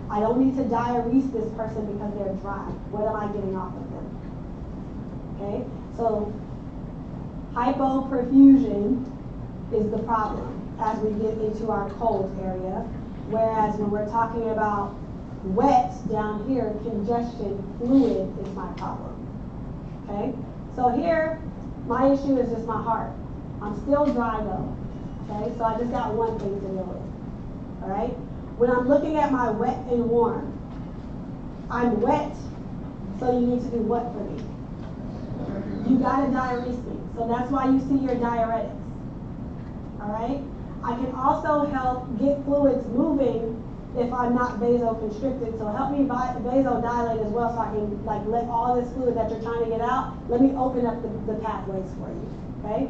I don't need to diurese this person because they're dry. What am I getting off of them? Okay, so hypoperfusion is the problem as we get into our cold area, whereas when we're talking about wet down here, congestion, fluid is my problem. Okay, so here, my issue is just my heart. I'm still dry though. Okay, so I just got one thing to deal with. All right. When I'm looking at my wet and warm, I'm wet, so you need to do what for me? You gotta diurese me. So that's why you see your diuretics. All right? I can also help get fluids moving if I'm not vasoconstricted. So help me vasodilate as well so I can like let all this fluid that you're trying to get out, let me open up the pathways for you. Okay?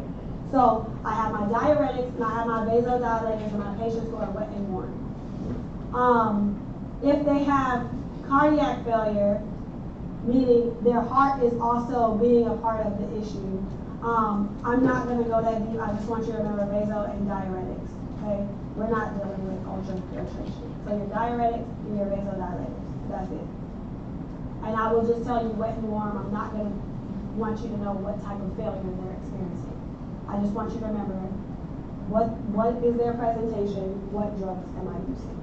So I have my diuretics and I have my vasodilators and my patients who are wet and warm. If they have cardiac failure, meaning their heart is also being a part of the issue, I'm not going to go that deep. I just want you to remember vaso and diuretics. Okay? We're not dealing with ultrafiltration. So your diuretics and your vasodilators. That's it. And I will just tell you wet and warm. I'm not going to want you to know what type of failure they're experiencing. I just want you to remember what is their presentation, what drugs am I using.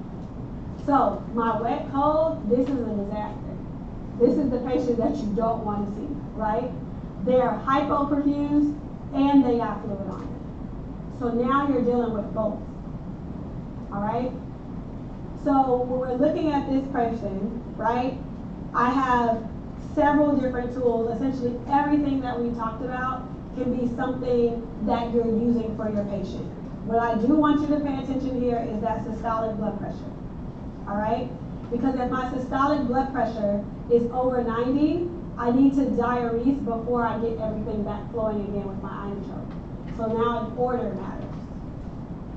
So my wet cold, this is a disaster. This is the patient that you don't want to see, right? They're hypoperfused and they got fluid on them. So now you're dealing with both. All right? So when we're looking at this person, right, I have several different tools. Essentially everything that we talked about can be something that you're using for your patient. What I do want you to pay attention here is that systolic blood pressure. All right? Because if my systolic blood pressure is over 90, I need to diurese before I get everything back flowing again with my inotrope. So now an order matters.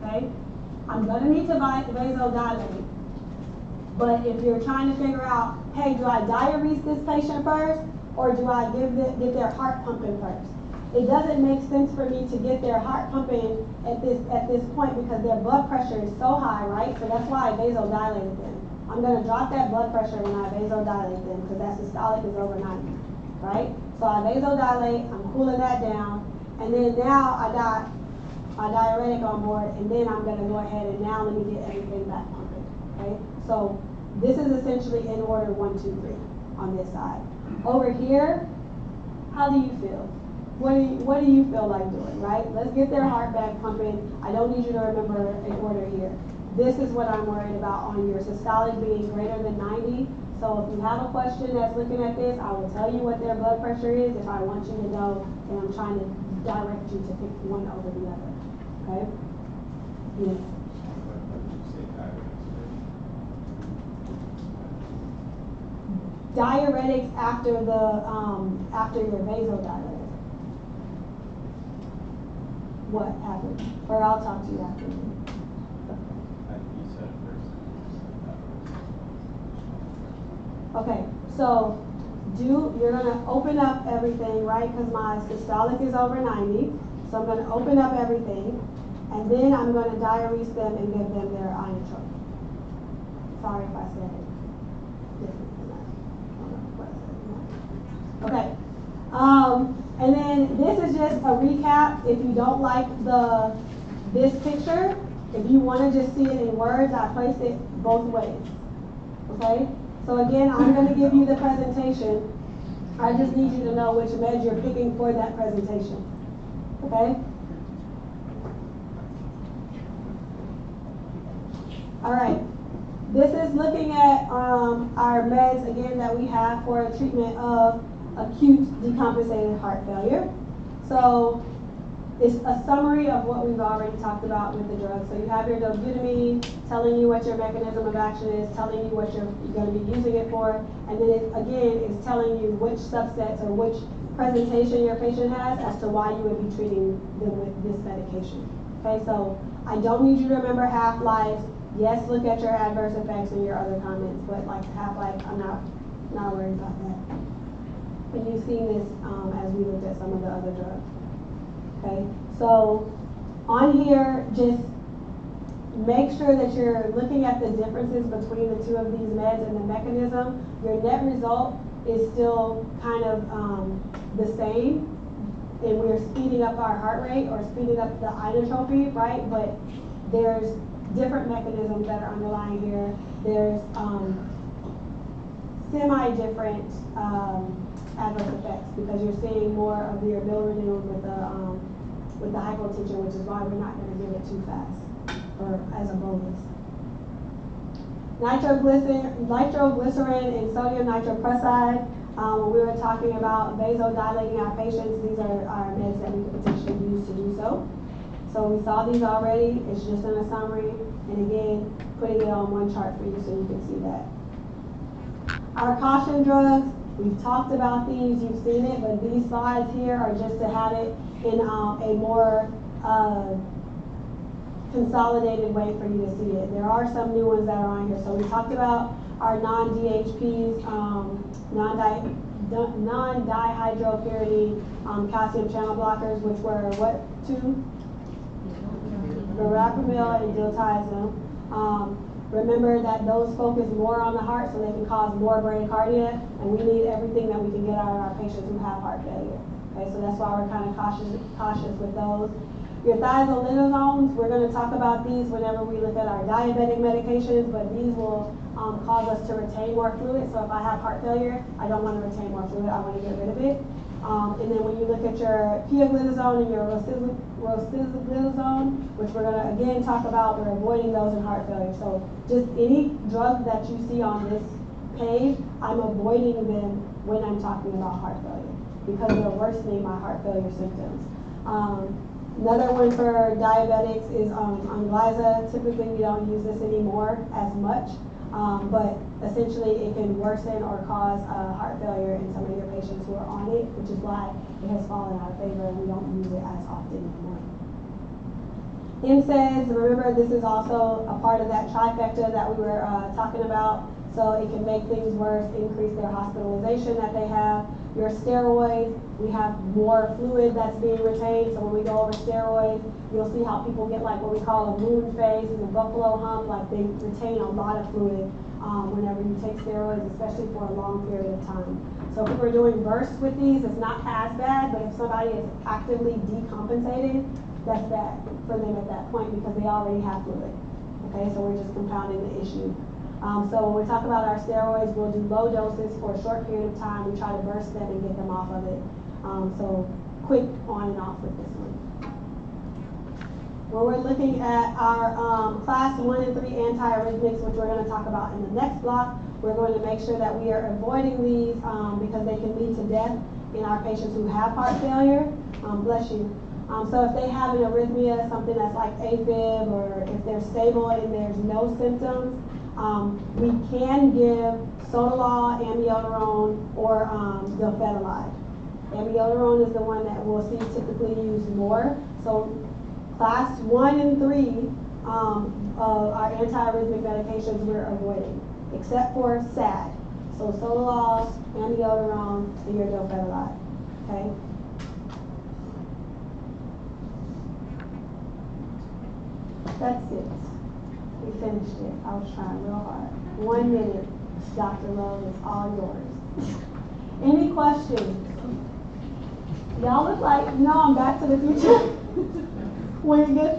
Okay? I'm going to need to vasodilate. But if you're trying to figure out, hey, do I diurese this patient first or do I get their heart pumping first? It doesn't make sense for me to get their heart pumping at this point because their blood pressure is so high, right? So that's why I vasodilated them. I'm going to drop that blood pressure when I vasodilate them because that systolic is over 90, right? So I vasodilate, I'm cooling that down, and then now I got my diuretic on board, and then I'm going to go ahead and now let me get everything back pumping, okay? So this is essentially in order 1, 2, 3 on this side. Over here, how do you feel? What do you feel like doing, right? Let's get their heart back pumping. I don't need you to remember an order here. This is what I'm worried about on your systolic being greater than 90. So if you have a question that's looking at this, I will tell you what their blood pressure is if I want you to know and I'm trying to direct you to pick one over the other. Okay? Yes. Diuretics after your vasodilator. What happened? Or I'll talk to you after. Okay, so you're gonna open up everything, right? Because my systolic is over 90. So I'm gonna open up everything and then I'm gonna diurese them and give them their inotrope. Sorry if I said it different than that. Okay. And then this is just a recap. If you don't like this picture, if you want to just see it in words, I placed it both ways. Okay? So again, I'm going to give you the presentation. I just need you to know which meds you're picking for that presentation. Okay? All right. This is looking at our meds, again, that we have for a treatment of acute decompensated heart failure. So it's a summary of what we've already talked about with the drugs. So you have your dobutamine telling you what your mechanism of action is, telling you what you're going to be using it for, and then it, again, is telling you which subsets or which presentation your patient has as to why you would be treating them with this medication. Okay, so I don't need you to remember half-life. Yes, look at your adverse effects and your other comments, but like half-life, I'm not worried about that. And you've seen this as we looked at some of the other drugs. Okay, so on here, just make sure that you're looking at the differences between the two of these meds and the mechanism. Your net result is still kind of the same, and we're speeding up our heart rate or speeding up the inotropy, right? But there's different mechanisms that are underlying here. There's semi-different adverse effects because you're seeing more of your bilirubin with the hypotension, which is why we're not going to give it too fast or as a bolus. Nitroglycerin and sodium nitroprusside. When we were talking about vasodilating our patients, these are our meds that we could potentially use to do so. So we saw these already, it's just in a summary, and again, putting it on one chart for you so you can see that. Our caution drugs, we've talked about these, you've seen it, but these slides here are just to have it in a more consolidated way for you to see it. There are some new ones that are on here. So we talked about our non-DHPs, non-dihydropyridine calcium channel blockers, which were what, two? Verapamil and diltiazem. Remember that those focus more on the heart, so they can cause more bradycardia, and we need everything that we can get out of our patients who have heart failure. Okay, so that's why we're kind of cautious with those. Your thiazolidinones, we're going to talk about these whenever we look at our diabetic medications, but these will cause us to retain more fluid. So if I have heart failure, I don't want to retain more fluid, I want to get rid of it. And then when you look at your pioglitazone and your rosiglitazone, which we're going to again talk about, we're avoiding those in heart failure. So just any drug that you see on this page, I'm avoiding them when I'm talking about heart failure because they're worsening my heart failure symptoms. Another one for diabetics is Onglyza. Typically we don't use this anymore as much, but essentially it can worsen or cause heart failure in some of your patients who are on it, which is why it has fallen out of favor and we don't use it as often anymore. NSAIDs, remember this is also a part of that trifecta that we were talking about. So it can make things worse, increase their hospitalization that they have. Your steroids, we have more fluid that's being retained. So when we go over steroids, you'll see how people get like what we call a moon face and a buffalo hump, like they retain a lot of fluid whenever you take steroids, especially for a long period of time. So if we're doing bursts with these, it's not as bad, but if somebody is actively decompensated, that's bad for them at that point because they already have fluid. Okay, so we're just compounding the issue. So when we talk about our steroids, we'll do low doses for a short period of time. We try to burst them and get them off of it. So quick on and off with this one. When we're looking at our class 1 and 3 antiarrhythmics, which we're going to talk about in the next block, we're going to make sure that we are avoiding these because they can lead to death in our patients who have heart failure. Bless you. So if they have an arrhythmia, something that's like AFib, or if they're stable and there's no symptoms, we can give sotalol, amiodarone, or dilfenilide. Amiodarone is the one that we'll see typically used more. So class 1 and 3 of our antiarrhythmic medications we're avoiding, except for SAD. So sotalol, amiodarone, and your dilfenilide. Okay. That's it. We finished it. I was trying real hard. 1 minute, Dr. Love, is all yours. Any questions? Y'all look like, I'm Back to the Future. When you get